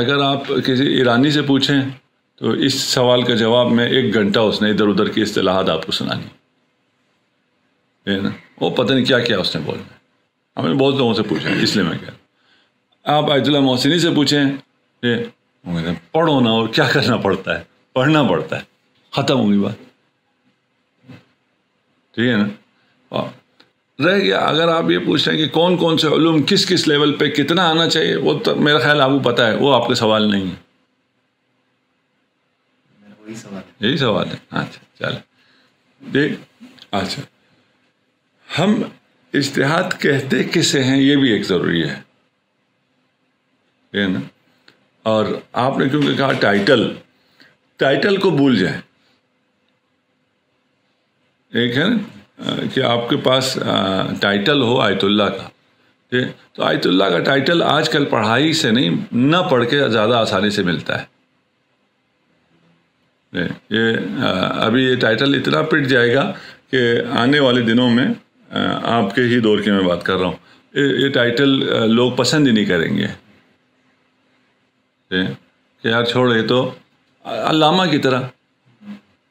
اگر آپ کسی ایرانی سے پوچھیں تو اس سوال کا جواب میں 1 گھنٹہ اس نے ادھر ادھر کی اصطلاحات آپ کو سنانی ہے نا. وہ پتہ نہیں کیا کیا اس نے بولنا ہے. ہم نے بہت لوگوں سے پوچھا، اس لیے میں کہہ رہا ہوں. آپ آیت اللہ محسنی سے پوچھیں، پڑھو نا، اور کیا کرنا پڑتا ہے؟ پڑھنا پڑتا ہے، ختم ہوگی بات. ٹھیک ہے نا. رہ گیا اگر آپ یہ پوچھ رہے ہیں کہ کون کون سے علوم کس کس لیول پہ کتنا آنا چاہیے، وہ تو میرا خیال آپ کو پتہ ہے، وہ آپ کا سوال نہیں ہے. یہی سوال ہے. اچھا چلے دیکھ. اچھا، ہم اجتہاد کہتے کسے ہیں یہ بھی ایک ضروری ہے نا. اور آپ نے کیونکہ کہا ٹائٹل کو بھول جائیں. ایک ہے نا کہ آپ کے پاس ٹائٹل ہو آیت اللہ کا، تو آیت اللہ کا ٹائٹل آج کل پڑھائی سے نہیں، نہ پڑھ کے زیادہ آسانی سے ملتا ہے. یہ ابھی یہ ٹائٹل اتنا پٹ جائے گا کہ آنے والے دنوں میں آپ کے ہی دور کی میں بات کر رہا ہوں، یہ ٹائٹل لوگ پسند ہی نہیں کریں گے کہ یار چھوڑ، یہ تو علامہ کی طرح.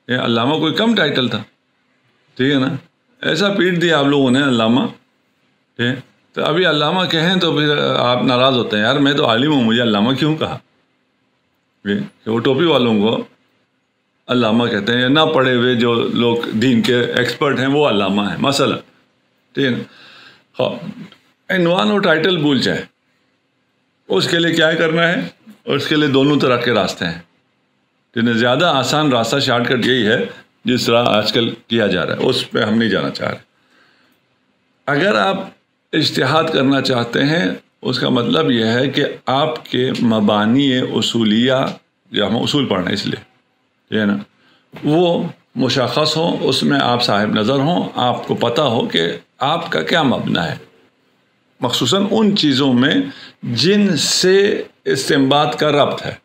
یہ علامہ کوئی کم ٹائٹل تھا، ٹھیک ہے نا. ایسا پیٹ دیا آپ لوگوں نے علامہ. ٹھیک، تو ابھی علامہ کہیں تو پھر آپ ناراض ہوتے ہیں، یار میں تو عالم ہوں، مجھے علامہ کیوں کہا. کہ وہ ٹوپی والوں کو علامہ کہتے ہیں، یا نہ پڑھے ہوئے جو لوگ دین کے ایکسپرٹ ہیں وہ علامہ ہیں مثلا. ٹھیک ہے نا. عنوان اور ٹائٹل بھول جائے، اس کے لیے کیا کرنا ہے؟ اور اس کے لیے دونوں طرح کے راستے ہیں. لیکن زیادہ آسان راستہ شارٹ کٹ یہی ہے جس طرح آج کل کیا جا رہا ہے، اس پہ ہم نہیں جانا چاہ رہے. اگر آپ اجتہاد کرنا چاہتے ہیں، اس کا مطلب یہ ہے کہ آپ کے مبانی اصولیہ، جو ہم اصول پڑھ رہے ہیں اس لیے، ٹھیک ہے نا، وہ مشخص ہوں، اس میں آپ صاحب نظر ہوں، آپ کو پتہ ہو کہ آپ کا کیا مبنا ہے، مخصوصاً ان چیزوں میں جن سے استنباط کا ربط ہے.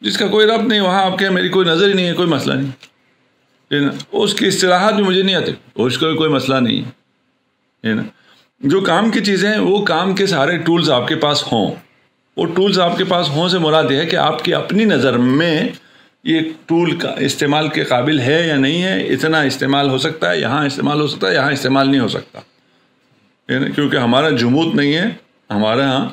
جس کا کوئی ربط نہیں، وہاں آپ کے میری کوئی نظر ہی نہیں ہے، کوئی مسئلہ نہیں. اس کی اصطلاحات بھی مجھے نہیں آتی، اس کا بھی کوئی مسئلہ نہیں ہے نا. جو کام کی چیزیں ہیں، وہ کام کے سارے ٹولز آپ کے پاس ہوں. وہ ٹولز آپ کے پاس ہوں سے مراد یہ ہے کہ آپ کی اپنی نظر میں یہ ٹول کا استعمال کے قابل ہے یا نہیں ہے، اتنا استعمال ہو سکتا ہے، یہاں استعمال ہو سکتا ہے، یہاں استعمال نہیں ہو سکتا. کیونکہ ہمارا جمود نہیں ہے، ہمارے ہاں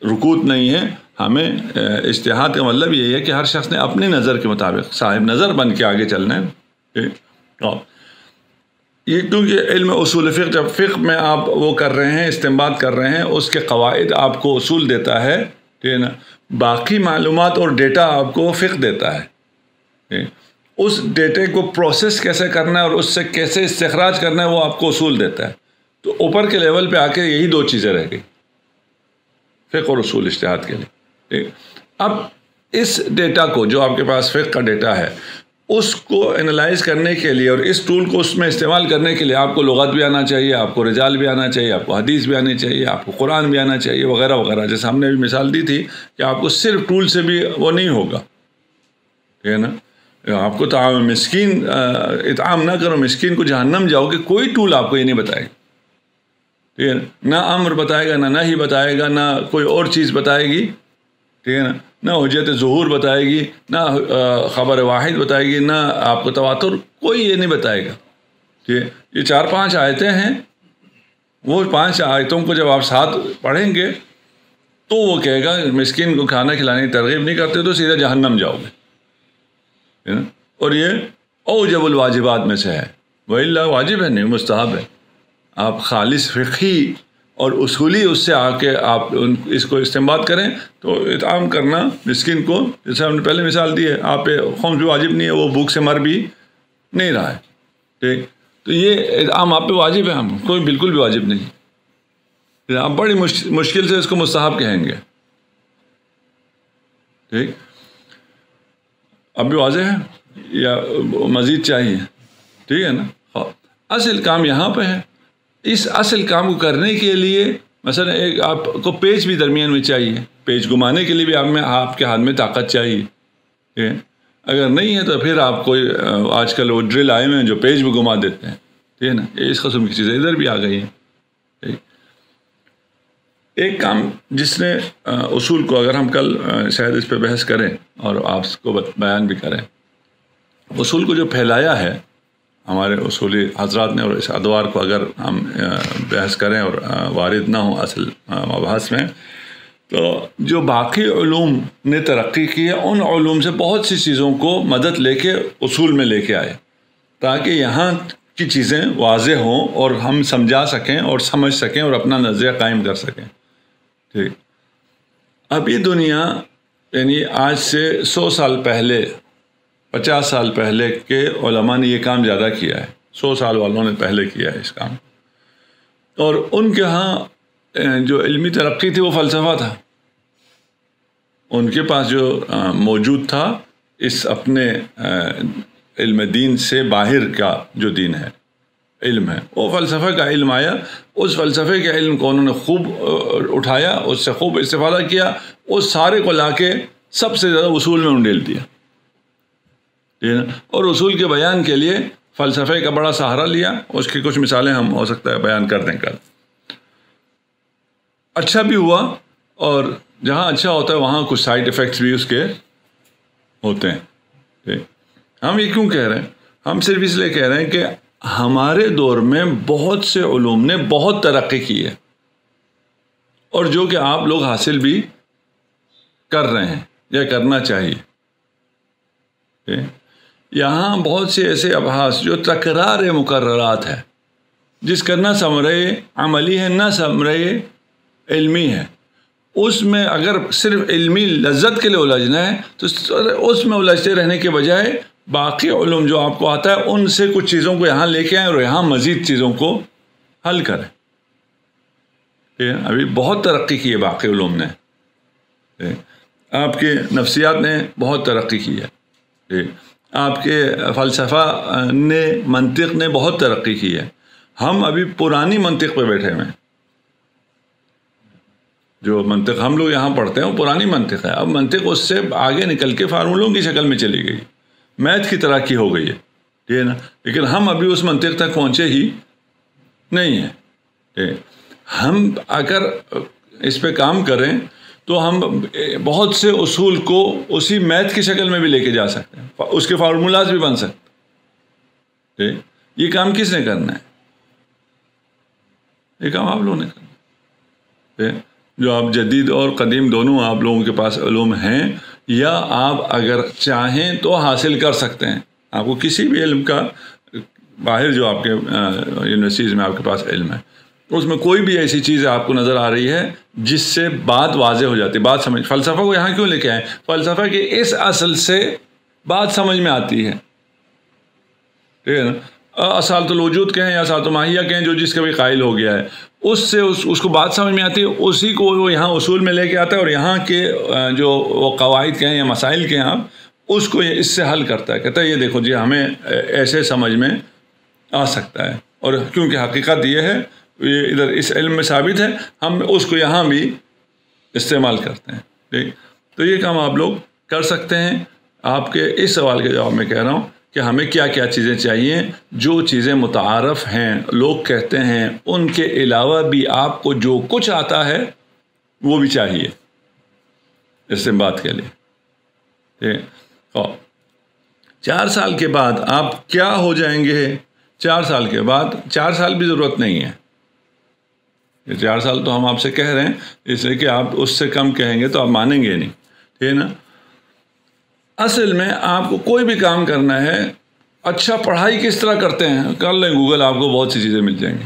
رکوت نہیں ہے. ہمیں اجتہاد کا مطلب یہی ہے کہ ہر شخص نے اپنی نظر کے مطابق صاحب نظر بن کے آگے چلنا ہے. یہ کیونکہ علم اصول فقہ، جب فقہ میں آپ وہ کر رہے ہیں، استنباط کر رہے ہیں، اس کے قواعد آپ کو اصول دیتا ہے، ٹھیک ہے نا. باقی معلومات اور ڈیٹا آپ کو فقہ دیتا ہے. اس ڈیٹے کو پروسیس کیسے کرنا ہے اور اس سے کیسے استخراج کرنا ہے وہ آپ کو اصول دیتا ہے. تو اوپر کے لیول پہ آ کے یہی دو چیزیں رہ گئی، فقہ اور اصول اجتہاد کے لیے. اب اس ڈیٹا کو جو آپ کے پاس فقہ کا ڈیٹا ہے، اس کو انالائز کرنے کے لیے اور اس ٹول کو اس میں استعمال کرنے کے لیے آپ کو لغت بھی آنا چاہیے، آپ کو رجال بھی آنا چاہیے، آپ کو حدیث بھی آنی چاہیے، آپ کو قرآن بھی آنا چاہیے، وغیرہ وغیرہ. جیسے ہم نے بھی مثال دی تھی کہ آپ کو صرف ٹول سے بھی وہ نہیں ہوگا، ٹھیک ہے نا. آپ کو تو مسکین اطعام نہ کرو مسکین کو جہنم جاؤ کہ کوئی ٹول آپ کو یہ نہیں بتائے گا، ٹھیک ہے نا. نہ امر بتائے گا، نہ نہیں بتائے گا، نہ کوئی اور چیز بتائے گی، ٹھیک ہے نا. نہ حجت ظہور بتائے گی، نہ خبر واحد بتائے گی، نہ آپ کو تواتر، کوئی یہ نہیں بتائے گا. ٹھیک ہے. یہ 4-5 آیتیں ہیں، وہ 5 آیتوں کو جب آپ ساتھ پڑھیں گے تو وہ کہے گا مسکین کو کھانا کھلانے کی ترغیب نہیں کرتے تو سیدھا جہنم جاؤ گے. اور یہ اوجب الواجبات میں سے ہے، وَإِلَّا واجب ہے نہیں، مستحب ہے. آپ خالص فقہی اور اصولی اس سے آ کے آپ اس کو استنباط کریں تو اطعام کرنا مسکین کو، جیسے ہم نے پہلے مثال دی ہے، آپ پہ خون بھی واجب نہیں ہے، وہ بھوک سے مر بھی نہیں رہا ہے. ٹھیک. تو یہ اطعام آپ پہ واجب ہے، ہم کوئی بالکل بھی واجب نہیں. آپ بڑی مشکل سے اس کو مستحب کہیں گے. ٹھیک. اب بھی واضح ہے یا مزید چاہیے؟ ٹھیک ہے نا. اصل کام یہاں پہ ہے. اس اصل کام کو کرنے کے لیے مثلا ایک آپ کو پیچ بھی درمیان میں چاہیے، پیچ گھمانے کے لیے بھی آپ کے ہاتھ میں طاقت چاہیے. ٹھیک ہے. اگر نہیں ہے تو پھر آپ کوئی آج کل وہ ڈرل آئے ہوئے ہیں جو پیچ بھی گھما دیتے ہیں، ٹھیک ہے نا. اس قسم کی چیزیں ادھر بھی آ گئی ہیں. ٹھیک. ایک کام جس نے اصول کو، اگر ہم کل شاید اس پہ بحث کریں اور آپ کو بیان بھی کریں، اصول کو جو پھیلایا ہے ہمارے اصولی حضرات نے، اور اس ادوار کو اگر ہم بحث کریں اور وارد نہ ہوں اصل مباحث میں، تو جو باقی علوم نے ترقی کی ہے ان علوم سے بہت سی چیزوں کو مدد لے کے اصول میں لے کے آئے تاکہ یہاں کی چیزیں واضح ہوں اور ہم سمجھا سکیں اور سمجھ سکیں اور اپنا نظریہ قائم کر سکیں. ٹھیک. اب یہ دنیا یعنی آج سے 100 سال پہلے، 50 سال پہلے کے علماء نے یہ کام زیادہ کیا ہے. 100 سال والوں نے پہلے کیا ہے اس کام. اور ان کے ہاں جو علمی ترقی تھی وہ فلسفہ تھا. ان کے پاس جو موجود تھا اس اپنے علم دین سے باہر کا جو دین ہے، علم ہے، وہ فلسفہ کا علم آیا. اس فلسفے کے علم کو انہوں نے خوب اٹھایا، اس سے خوب استفادہ کیا، اس سارے کو لا کے سب سے زیادہ اصول میں انڈیل دیا. اور اصول کے بیان کے لیے فلسفے کا بڑا سہارا لیا. اس کی کچھ مثالیں ہم ہو سکتا ہے بیان کر دیں کل. اچھا بھی ہوا، اور جہاں اچھا ہوتا ہے وہاں کچھ سائیڈ ایفیکٹس بھی اس کے ہوتے ہیں. ہم یہ کیوں کہہ رہے ہیں؟ ہم صرف اس لیے کہہ رہے ہیں کہ ہمارے دور میں بہت سے علوم نے بہت ترقی کی ہے، اور جو کہ آپ لوگ حاصل بھی کر رہے ہیں یا کرنا چاہیے. یہاں بہت سے ایسے ابحاث جو تکرار مقررات ہے، جس کا نہ ثمرہ عملی ہے نہ ثمرہ علمی ہے. اس میں اگر صرف علمی لذت کے لیے الجھنا ہے تو اس میں الجھتے رہنے کے بجائے باقی علوم جو آپ کو آتا ہے ان سے کچھ چیزوں کو یہاں لے کے آئیں اور یہاں مزید چیزوں کو حل کریں. ابھی بہت ترقی کی ہے باقی علوم نے. آپ کے نفسیات نے بہت ترقی کی ہے، آپ کے فلسفہ نے، منطق نے بہت ترقی کی ہے. ہم ابھی پرانی منطق پہ بیٹھے ہوئے ہیں. جو منطق ہم لوگ یہاں پڑھتے ہیں وہ پرانی منطق ہے. اب منطق اس سے آگے نکل کے فارمولوں کی شکل میں چلی گئی، میتھ کی طرح کی ہو گئی ہے، ٹھیک ہے نا. لیکن ہم ابھی اس منطق تک پہنچے ہی نہیں ہیں. ہم اگر اس پہ کام کریں تو ہم بہت سے اصول کو اسی میتھ کی شکل میں بھی لے کے جا سکتے ہیں، اس کے فارمولاز بھی بن سکتے ہیں. یہ کام کس نے کرنا ہے؟ یہ کام آپ لوگوں نے کرنا. جو آپ جدید اور قدیم دونوں آپ لوگوں کے پاس علوم ہیں یا آپ اگر چاہیں تو حاصل کر سکتے ہیں. آپ کو کسی بھی علم کا باہر جو آپ کے یونیورسٹیز میں آپ کے پاس علم ہے اس میں کوئی بھی ایسی چیز آپ کو نظر آ رہی ہے جس سے بات واضح ہو جاتی ہے, بات سمجھ. فلسفہ کو یہاں کیوں لے کے آئے؟ فلسفہ کی اس اصل سے بات سمجھ میں آتی ہے, ٹھیک ہے نا. اصالۃ الوجود کہیں یا اصالۃ الماہیہ کہیں, جو جس کا بھی قائل ہو گیا ہے اس سے اس کو بات سمجھ میں آتی ہے, اسی کو وہ یہاں اصول میں لے کے آتا ہے اور یہاں کے جو وہ قواعد کہیں یا مسائل کہیں آپ اس کو اس سے حل کرتا ہے. کہتا ہے یہ دیکھو جی ہمیں ایسے سمجھ میں آ سکتا ہے, اور کیونکہ حقیقت یہ ہے یہ ادھر اس علم میں ثابت ہے, ہم اس کو یہاں بھی استعمال کرتے ہیں. ٹھیک, تو یہ کام آپ لوگ کر سکتے ہیں. آپ کے اس سوال کے جواب میں کہہ رہا ہوں کہ ہمیں کیا کیا چیزیں چاہیے. جو چیزیں متعارف ہیں, لوگ کہتے ہیں, ان کے علاوہ بھی آپ کو جو کچھ آتا ہے وہ بھی چاہیے استنباط کے لیے. ٹھیک, 4 سال کے بعد آپ کیا ہو جائیں گے؟ 4 سال کے بعد 4 سال بھی ضرورت نہیں ہے. یہ 4 سال تو ہم آپ سے کہہ رہے ہیں اس لیے کہ آپ اس سے کم کہیں گے تو آپ مانیں گے نہیں, ٹھیک ہے نا. اصل میں آپ کو کوئی بھی کام کرنا ہے, اچھا پڑھائی کس طرح کرتے ہیں کر لیں, گوگل آپ کو بہت سی چیزیں مل جائیں گی.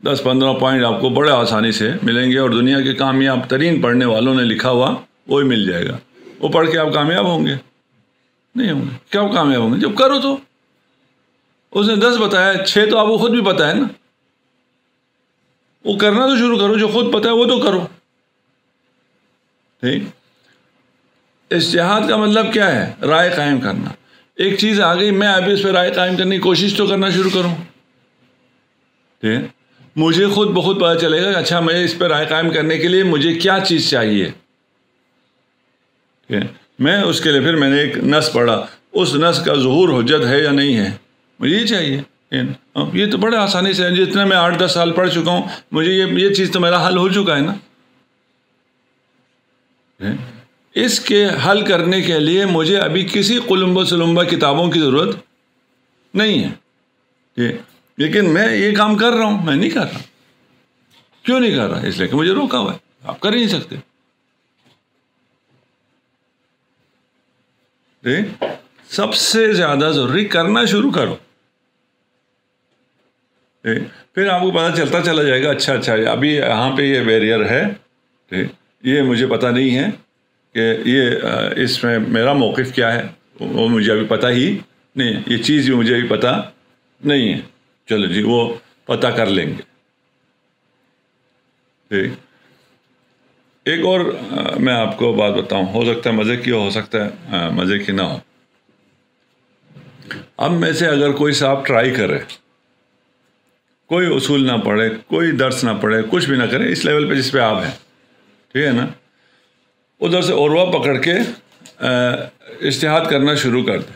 10-15 پوائنٹ آپ کو بڑے آسانی سے ملیں گے, اور دنیا کے کامیاب ترین پڑھنے والوں نے لکھا ہوا وہی مل جائے گا. وہ پڑھ کے آپ کامیاب ہوں گے؟ نہیں ہوں گے. کیا کامیاب ہوں گے؟ جب کرو تو. اس نے 10 بتایا, 6 تو آپ کو خود بھی پتہ ہے نا. وہ کرنا تو شروع کرو, جو خود پتہ ہے وہ تو کرو. ٹھیک, اجتہاد کا مطلب کیا ہے؟ رائے قائم کرنا. ایک چیز آ گئی, میں ابھی اس پہ رائے قائم کرنے کی کوشش تو کرنا شروع کروں. ٹھیک, مجھے خود بخود پتہ چلے گا کہ اچھا میں اس پہ رائے قائم کرنے کے لیے مجھے کیا چیز چاہیے. ٹھیک, میں اس کے لیے پھر میں نے ایک نص پڑھا, اس نص کا ظہور حجت ہے یا نہیں ہے, مجھے یہ چاہیے. یہ تو بڑے آسانی سے, جتنے میں 8-10 سال پڑھ چکا ہوں مجھے یہ چیز تو میرا حل ہو چکا ہے نا. اس کے حل کرنے کے لیے مجھے ابھی کسی قلمبہ سلمبہ کتابوں کی ضرورت نہیں ہے. لیکن میں یہ کام کر رہا ہوں, میں نہیں کر رہا. کیوں نہیں کر رہا؟ اس لیے کہ مجھے روکا ہوا ہے. آپ کر ہی نہیں سکتے. سب سے زیادہ ضروری کرنا شروع کرو, پھر آپ کو پتہ چلتا چلا جائے گا اچھا ابھی یہاں پہ یہ بیریئر ہے, یہ مجھے پتہ نہیں ہے کہ یہ اس میں میرا موقف کیا ہے, وہ مجھے ابھی پتہ ہی نہیں ہے. یہ چیز بھی مجھے ابھی پتہ نہیں ہے. چلو جی وہ پتہ کر لیں گے. ٹھیک, ایک اور میں آپ کو بات بتاؤں, ہو سکتا ہے مزے کی ہو سکتا ہے مزے کی نہ ہو. اب میں سے اگر کوئی صاحب ٹرائی کرے, کوئی اصول نہ پڑھے, کوئی درس نہ پڑھے, کچھ بھی نہ کرے, اس لیول پہ جس پہ آپ ہیں, ٹھیک ہے نا, ادھر سے عروہ پکڑ کے اجتہاد کرنا شروع کر دے.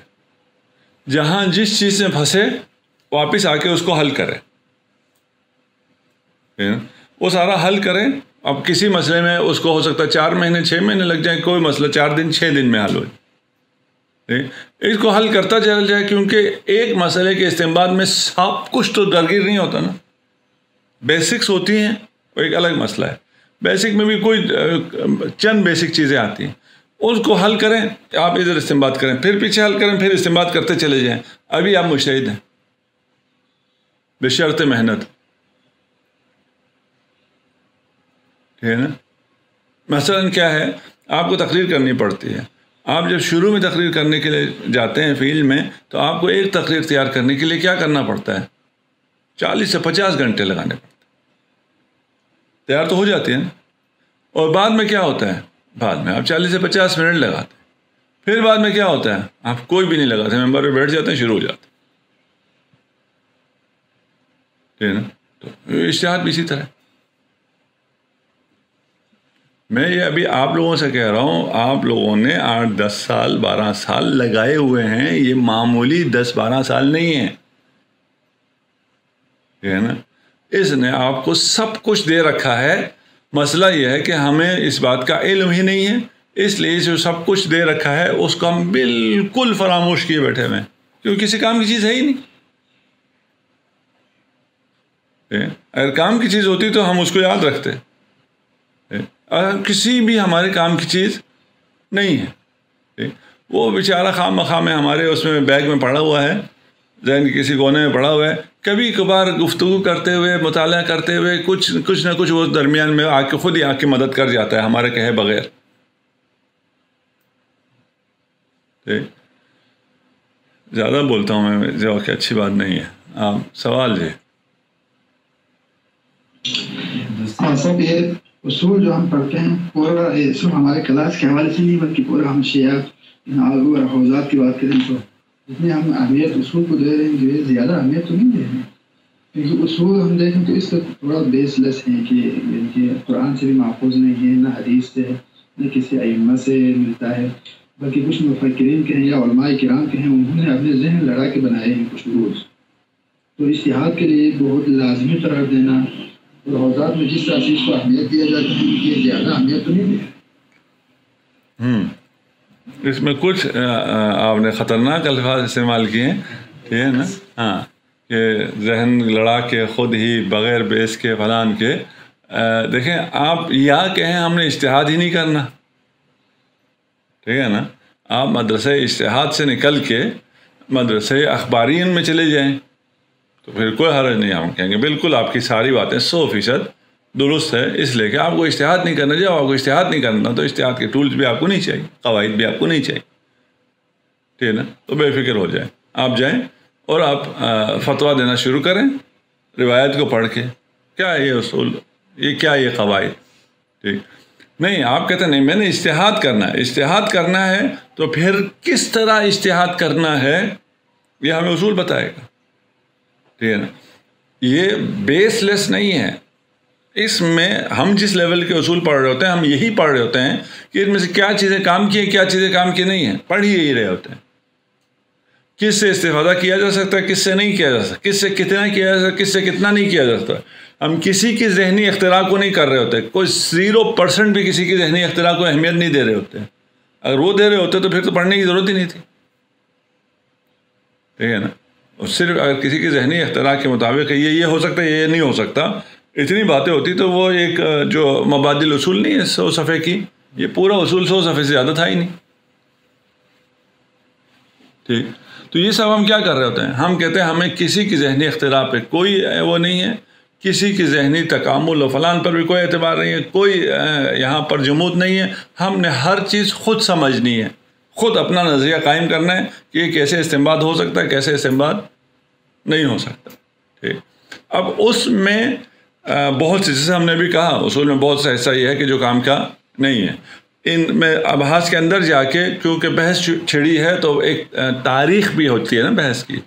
جہاں جس چیز میں پھنسے واپس آ کے اس کو حل کرے, وہ سارا حل کریں. اب کسی مسئلے میں اس کو ہو سکتا ہے 4 مہینے 6 مہینے لگ جائیں, کوئی مسئلہ 4 دن 6 دن میں حل ہو جائے. اس کو حل کرتا چل جائے, کیونکہ ایک مسئلے کے استنباط میں سب کچھ تو درگیر نہیں ہوتا نا. بیسکس ہوتی ہیں, وہ ایک الگ مسئلہ ہے. بیسک میں بھی کوئی چند بیسک چیزیں آتی ہیں, اس کو حل کریں, آپ ادھر استنباط کریں, پھر پیچھے حل کریں, پھر استنباط کرتے چلے جائیں. ابھی آپ مجتہد ہیں بشرط محنت. ٹھیک ہے نا. مثلاً کیا ہے, آپ کو تقریر کرنی پڑتی ہے. آپ جب شروع میں تقریر کرنے کے لیے جاتے ہیں فیلڈ میں, تو آپ کو ایک تقریر تیار کرنے کے لیے کیا کرنا پڑتا ہے؟ 40 سے 50 گھنٹے لگانے پڑتے ہیں. تیار تو ہو جاتی ہے نا. اور بعد میں کیا ہوتا ہے؟ بعد میں آپ 40 سے 50 منٹ لگاتے ہیں. پھر بعد میں کیا ہوتا ہے؟ آپ کوئی بھی نہیں لگاتے, ممبر پہ بیٹھ جاتے ہیں, شروع ہو جاتے ہیں. ٹھیک ہے نا. تو اجتہاد بھی اسی طرح. میں یہ ابھی آپ لوگوں سے کہہ رہا ہوں, آپ لوگوں نے 8-10 سال 12 سال لگائے ہوئے ہیں. یہ معمولی 10-12 سال نہیں ہیں, ٹھیک ہے نا. اس نے آپ کو سب کچھ دے رکھا ہے. مسئلہ یہ ہے کہ ہمیں اس بات کا علم ہی نہیں ہے, اس لیے جو سب کچھ دے رکھا ہے اس کو ہم بالکل فراموش کیے بیٹھے ہوئے ہیں, کیونکہ کسی کام کی چیز ہے ہی نہیں. اگر کام کی چیز ہوتی تو ہم اس کو یاد رکھتے. اگر کسی بھی ہمارے کام کی چیز نہیں ہے، وہ بیچارہ خام مخام میں ہمارے اس میں بیگ میں پڑا ہوا ہے، ذہن کے کسی کونے میں پڑا ہوا ہے، کبھی کبھار گفتگو کرتے ہوئے، مطالعہ کرتے ہوئے کچھ نہ کچھ وہ درمیان میں آ کے خود ہی آ کے مدد کر جاتا ہے ہمارے کہے بغیر. زیادہ بولتا ہوں میں جو کہ اچھی بات نہیں ہے. آپ سوال جی. سب یہ اصول جو ہم پڑھتے ہیں پورا صرف ہمارے کلاس کے حوالے سے نہیں بلکہ پورا ہم شیعہ آلو اور حوضات کی بات کریں تو جتنے ہم اہمیت اصول کو دے رہے ہیں جو زیادہ اہمیت تو نہیں دے رہے ہیں، کیونکہ اصول ہم دیکھیں تو اس کا تھوڑا بیس لیس ہے کہ قرآن سے بھی محفوظ نہیں ہے، نہ حدیث سے، نہ کسی ائمہ سے ملتا ہے، بلکہ کچھ مفکرین کے ہیں یا علماء کرام کے ہیں، انہوں نے اپنے ذہن لڑا کے بنائے ہیں کچھ رولز. تو اجتہاد کے لیے بہت لازمی قرار دینا اور حوضات میں جس طرح سے اس کو اہمیت دیا جاتا ہے یہ زیادہ اہمیت تو نہیں دیا. اس میں کچھ آپ نے خطرناک الفاظ استعمال کیے ہیں، یہ ہے نا، ہاں، کہ ذہن لڑا کے خود ہی بغیر بیس کے فلان کے. دیکھیں آپ یا کہیں ہم نے اجتہاد ہی نہیں کرنا، ٹھیک ہے نا. آپ مدرسہ اجتہاد سے نکل کے مدرسہ اخبارین میں چلے جائیں تو پھر کوئی حرج نہیں. ہم کہیں گے بالکل آپ کی ساری باتیں 100% درست ہے، اس لیے کہ آپ کو اجتہاد نہیں کرنا. جب آپ کو اجتہاد نہیں کرنا تو اجتہاد کے ٹولز بھی آپ کو نہیں چاہیے، قواعد بھی آپ کو نہیں چاہیے، ٹھیک ہے نا. تو بے فکر ہو جائیں، آپ جائیں اور آپ فتویٰ دینا شروع کریں روایت کو پڑھ کے. کیا ہے یہ اصول، یہ کیا یہ قواعد، ٹھیک نہیں. آپ کہتے ہیں نہیں میں نے اجتہاد کرنا ہے. اجتہاد کرنا ہے تو پھر کس طرح اجتہاد کرنا ہے یہ ہمیں اصول بتائے گا، ٹھیک ہے نا. یہ بیس لیس نہیں ہے. اس میں ہم جس لیول کے اصول پڑھ رہے ہوتے ہیں ہم یہی پڑھ رہے ہوتے ہیں کہ ان میں سے کیا چیزیں کام کی ہیں، کیا چیزیں کام کی نہیں ہیں، پڑھ ہی یہی رہے ہوتے ہیں. کس سے استفادہ کیا جا سکتا ہے، کس سے نہیں کیا جا سکتا، کس سے کتنا کیا جا سکتا، کس سے کتنا نہیں کیا جا سکتا. ہم کسی کی ذہنی اختراع کو نہیں کر رہے ہوتے، کوئی 0% بھی کسی کی ذہنی اختراع کو اہمیت نہیں دے رہے ہوتے. اگر وہ دے رہے ہوتے تو پھر تو پڑھنے کی ضرورت ہی نہیں تھی، ٹھیک ہے نا. اور صرف اگر کسی کی ذہنی اختراع کے مطابق یہ ہو سکتا ہے، یہ نہیں ہو سکتا، اتنی باتیں ہوتی تو وہ ایک جو مبادل اصول نہیں ہے 100 صفحے کی، یہ پورا اصول 100 صفحے سے زیادہ تھا ہی نہیں، ٹھیک. تو یہ سب ہم کیا کر رہے ہوتے ہیں، ہم کہتے ہیں ہمیں کسی کی ذہنی اختراع پہ کوئی وہ نہیں ہے، کسی کی ذہنی تکامل و فلان پر بھی کوئی اعتبار نہیں ہے، کوئی یہاں پر جمود نہیں ہے. ہم نے ہر چیز خود سمجھنی ہے، خود اپنا نظریہ قائم کرنا ہے کہ یہ کیسے استنباط ہو سکتا ہے، کیسے استنباط نہیں ہو سکتا، ٹھیک. اب اس میں بہت سے، جیسے ہم نے بھی کہا اصول میں بہت سا حصہ یہ ہے کہ جو کام کا نہیں ہے. ان میں ابحاث کے اندر جا کے کیونکہ بحث چھڑی ہے تو ایک تاریخ بھی ہوتی ہے نا بحث کی.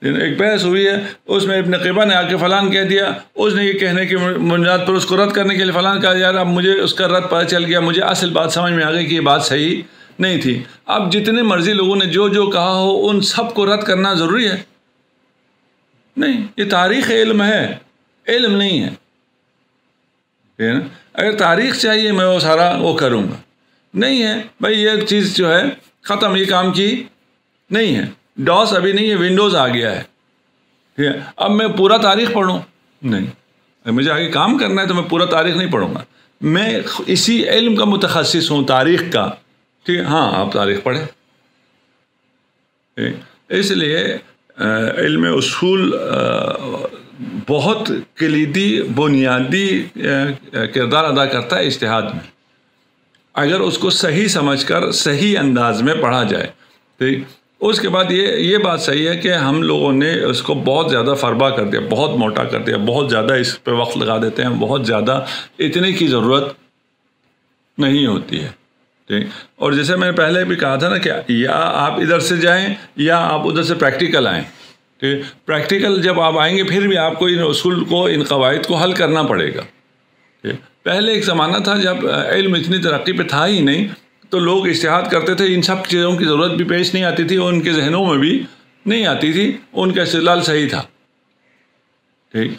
ایک بحث ہوئی ہے، اس میں ابن قیبہ نے آ کے فلان کہہ دیا، اس نے یہ کہنے کی بنیاد پر اس کو رد کرنے کے لیے فلان کہا. یار اب مجھے اس کا رد پتہ چل گیا، مجھے اصل بات سمجھ میں آ گئی کہ یہ بات صحیح نہیں تھی. اب جتنے مرضی لوگوں نے جو کہا ہو ان سب کو رد کرنا ضروری ہے؟ نہیں. یہ تاریخ علم ہے، علم نہیں ہے. اگر تاریخ چاہیے میں وہ سارا وہ کروں گا، نہیں ہے بھائی یہ چیز جو ہے ختم، یہ کام کی نہیں ہے. ڈاس ابھی نہیں ہے، ونڈوز آ گیا ہے، ٹھیک ہے. اب میں پورا تاریخ پڑھوں؟ نہیں. اگر مجھے آگے کام کرنا ہے تو میں پورا تاریخ نہیں پڑھوں گا. میں اسی علم کا متخصص ہوں، تاریخ کا، ٹھیک ہے. ہاں آپ تاریخ پڑھیں. اس لیے علم اصول بہت کلیدی بنیادی کردار ادا کرتا ہے اجتہاد میں، اگر اس کو صحیح سمجھ کر صحیح انداز میں پڑھا جائے. ٹھیک. اس کے بعد یہ بات صحیح ہے کہ ہم لوگوں نے اس کو بہت زیادہ فربا کر دیا، بہت موٹا کر دیا، بہت زیادہ اس پہ وقت لگا دیتے ہیں، بہت زیادہ اتنے کی ضرورت نہیں ہوتی ہے. ٹھیک. اور جیسے میں نے پہلے بھی کہا تھا نا کہ یا آپ ادھر سے جائیں یا آپ ادھر سے پریکٹیکل آئیں. ٹھیک. پریکٹیکل جب آپ آئیں گے پھر بھی آپ کو ان اصول کو، ان قواعد کو حل کرنا پڑے گا. ٹھیک. پہلے ایک زمانہ تھا جب علم اتنی ترقی پہ تھا ہی نہیں تو لوگ اجتہاد کرتے تھے، ان سب چیزوں کی ضرورت بھی پیش نہیں آتی تھی اور ان کے ذہنوں میں بھی نہیں آتی تھی، ان کا استدلال صحیح تھا. ٹھیک.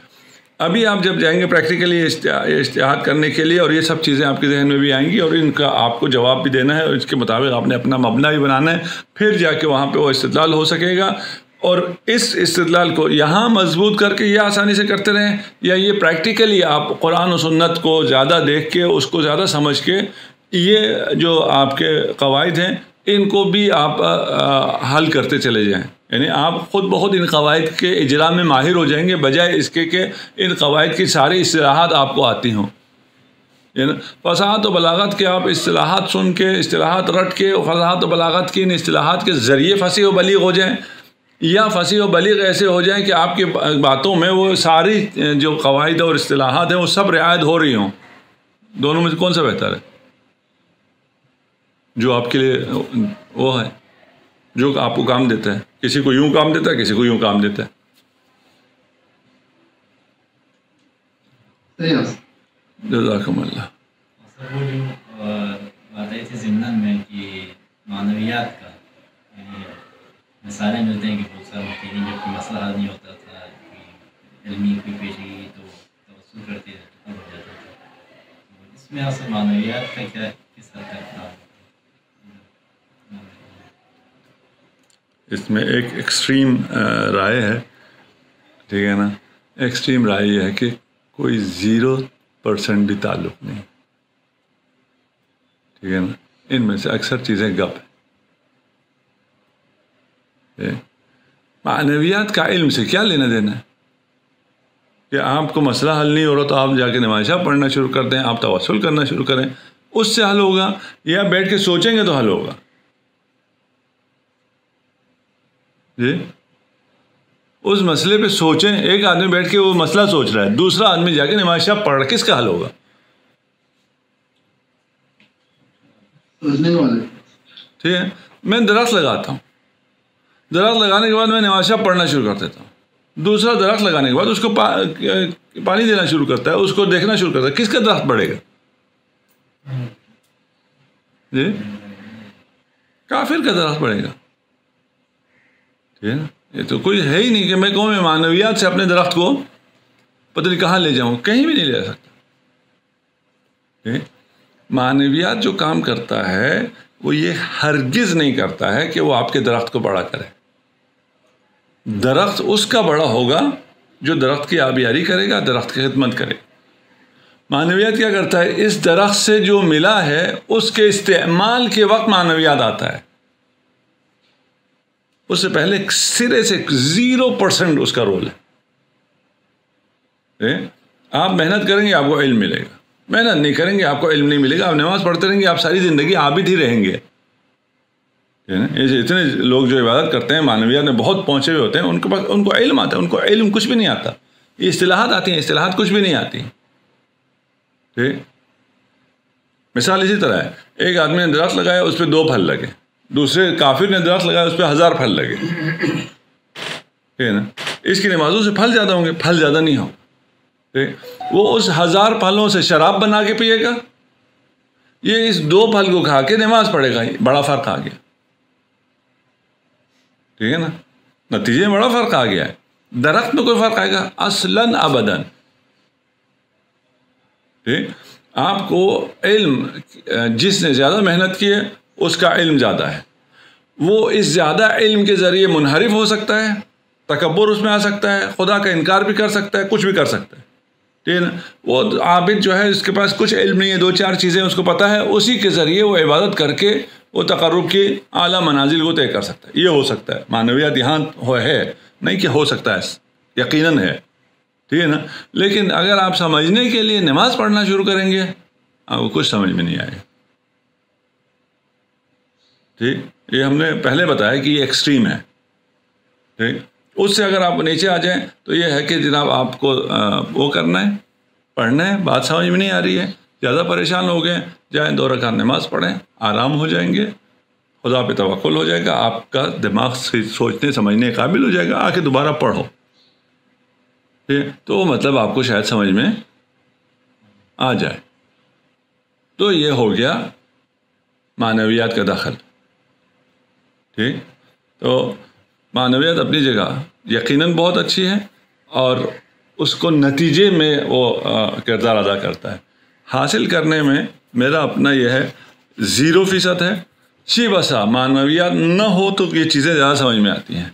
ابھی آپ جب جائیں گے پریکٹیکلی اجتہاد کرنے کے لیے اور یہ سب چیزیں آپ کے ذہن میں بھی آئیں گی اور ان کا آپ کو جواب بھی دینا ہے اور اس کے مطابق آپ نے اپنا مبنی بھی بنانا ہے، پھر جا کے وہاں پہ وہ استدلال ہو سکے گا. اور اس استدلال کو یہاں مضبوط کر کے یہ آسانی سے کرتے رہیں، یا یہ پریکٹیکلی آپ قرآن و سنت کو زیادہ دیکھ کے اس کو زیادہ سمجھ کے یہ جو آپ کے قواعد ہیں ان کو بھی آپ حل کرتے چلے جائیں، یعنی آپ خود بخود ان قواعد کے اجرا میں ماہر ہو جائیں گے، بجائے اس کے کہ ان قواعد کی ساری اصطلاحات آپ کو آتی ہوں. یعنی فصاحت و بلاغت کے آپ اصطلاحات سن کے، اصطلاحات رٹ کے، فصاحت و بلاغت کی ان اصطلاحات کے ذریعے فصیح و بلیغ ہو جائیں، یا فصیح و بلیغ ایسے ہو جائیں کہ آپ کی باتوں میں وہ ساری جو قواعد اور اصطلاحات ہیں وہ سب رعایت ہو رہی ہوں. دونوں میں سے کون سا بہتر ہے؟ جو آپ کے لیے وہ ہے، جو آپ کو کام دیتا ہے. کسی کو یوں کام دیتا ہے، کسی کو یوں کام دیتا ہے. جزاکم اللہ. سر وہ جو بات آئی تھی ضمن میں کہ معنویات کا، یعنی مثالیں ملتے ہیں کہ بہت سارے مکینی جب کوئی مسئلہ حل نہیں ہوتا تھا، علمی کوئی پیشگی تو توسل کرتے ختم ہو جاتا تھا. اس میں اصل معنویات کا کیا کس حد تک تھا؟ اس میں ایک ایکسٹریم رائے ہے، ٹھیک ہے نا. ایکسٹریم رائے یہ ہے کہ کوئی 0% بھی تعلق نہیں، ٹھیک ہے نا. ان میں سے اکثر چیزیں گپ ہیں. معنویات کا علم سے کیا لینا دینا ہے؟ کہ آپ کو مسئلہ حل نہیں ہو رہا تو آپ جا کے نمائشہ پڑھنا شروع کر دیں، آپ توسل کرنا شروع کریں، اس سے حل ہوگا، یا بیٹھ کے سوچیں گے تو حل ہوگا. جی اس مسئلے پہ سوچیں. ایک آدمی بیٹھ کے وہ مسئلہ سوچ رہا ہے، دوسرا آدمی جا کے نمائشہ پڑھ رہا ہے، کس کا حل ہوگا؟ ٹھیک ہے. میں درخت لگاتا ہوں، درخت لگانے کے بعد میں نمائشہ پڑھنا شروع کر دیتا ہوں. دوسرا درخت لگانے کے بعد اس کو پانی دینا شروع کرتا ہے، اس کو دیکھنا شروع کرتا ہے. کس کا درخت بڑھے گا؟ جی کافر کا درخت بڑھے گا. ٹھیک ہے نا. یہ تو کوئی ہے ہی نہیں کہ میں کہوں میں معنویات سے اپنے درخت کو پتہ نہیں کہاں لے جاؤں، کہیں بھی نہیں لے جا سکتا. معنویات جو کام کرتا ہے وہ یہ ہرگز نہیں کرتا ہے کہ وہ آپ کے درخت کو بڑا کرے. درخت اس کا بڑا ہوگا جو درخت کی آبیاری کرے گا، درخت کی خدمت کرے گا. معنویات کیا کرتا ہے؟ اس درخت سے جو ملا ہے اس کے استعمال کے وقت معنویات آتا ہے. اس سے پہلے سرے سے 0% اس کا رول ہے. آپ محنت کریں گے آپ کو علم ملے گا، محنت نہیں کریں گے آپ کو علم نہیں ملے گا. آپ نماز پڑھتے رہیں گے آپ ساری زندگی عابد ہی رہیں گے. اتنے لوگ جو عبادت کرتے ہیں معنویات میں بہت پہنچے ہوئے ہوتے ہیں، ان کے پاس ان کو علم آتا ہے، ان کو علم کچھ بھی نہیں آتا. یہ اصطلاحات آتی ہیں، اصطلاحات کچھ بھی نہیں آتی. ٹھیک. مثال اسی طرح ہے، ایک آدمی نے درخت لگایا اس پہ 2 پھل لگے، دوسرے کافر نے درخت لگایا اس پہ 1000 پھل لگے. ٹھیک ہے نا. اس کی نمازوں سے پھل زیادہ ہوں گے، پھل زیادہ نہیں ہوں. وہ اس 1000 پھلوں سے شراب بنا کے پیے گا، یہ اس 2 پھل کو کھا کے نماز پڑھے گا. بڑا فرق آ گیا. ٹھیک ہے نا. نتیجے میں بڑا فرق آ گیا ہے. درخت میں کوئی فرق آئے گا اصلاً ابداً. ٹھیک. آپ کو علم، جس نے زیادہ محنت کی ہے اس کا علم زیادہ ہے، وہ اس زیادہ علم کے ذریعے منحرف ہو سکتا ہے، تکبر اس میں آ سکتا ہے، خدا کا انکار بھی کر سکتا ہے، کچھ بھی کر سکتا ہے. ٹھیک ہے نا. وہ عابد جو ہے اس کے پاس کچھ علم نہیں ہے، 2-4 چیزیں اس کو پتہ ہے، اسی کے ذریعے وہ عبادت کر کے وہ تقرب کی اعلیٰ منازل کو طے کر سکتا ہے. یہ ہو سکتا ہے. معنویات یہاں ہے نہیں کہ ہو سکتا ہے، یقیناً ہے. ٹھیک ہے نا. لیکن اگر آپ سمجھنے کے لیے نماز پڑھنا شروع کریں گے آپ کو کچھ سمجھ میں نہیں آئے گا. ٹھیک. یہ ہم نے پہلے بتایا کہ یہ ایکسٹریم ہے. ٹھیک. اس سے اگر آپ نیچے آ جائیں تو یہ ہے کہ جناب آپ کو وہ کرنا ہے، پڑھنا ہے، بات سمجھ میں نہیں آ رہی ہے، زیادہ پریشان ہو گئے، جائیں 2 رکعت نماز پڑھیں، آرام ہو جائیں گے، خدا پہ توکل ہو جائے گا، آپ کا دماغ سوچنے سمجھنے کے قابل ہو جائے گا، آ کے دوبارہ پڑھو. تو مطلب آپ کو شاید سمجھ میں آ جائے. تو یہ ہو گیا معنویات کا دخل. ٹھیک. تو معنویات اپنی جگہ یقیناً بہت اچھی ہے اور اس کو نتیجے میں وہ کردار ادا کرتا ہے. حاصل کرنے میں میرا اپنا یہ ہے 0% ہے. چی بسا معنویات نہ ہو تو یہ چیزیں زیادہ سمجھ میں آتی ہیں.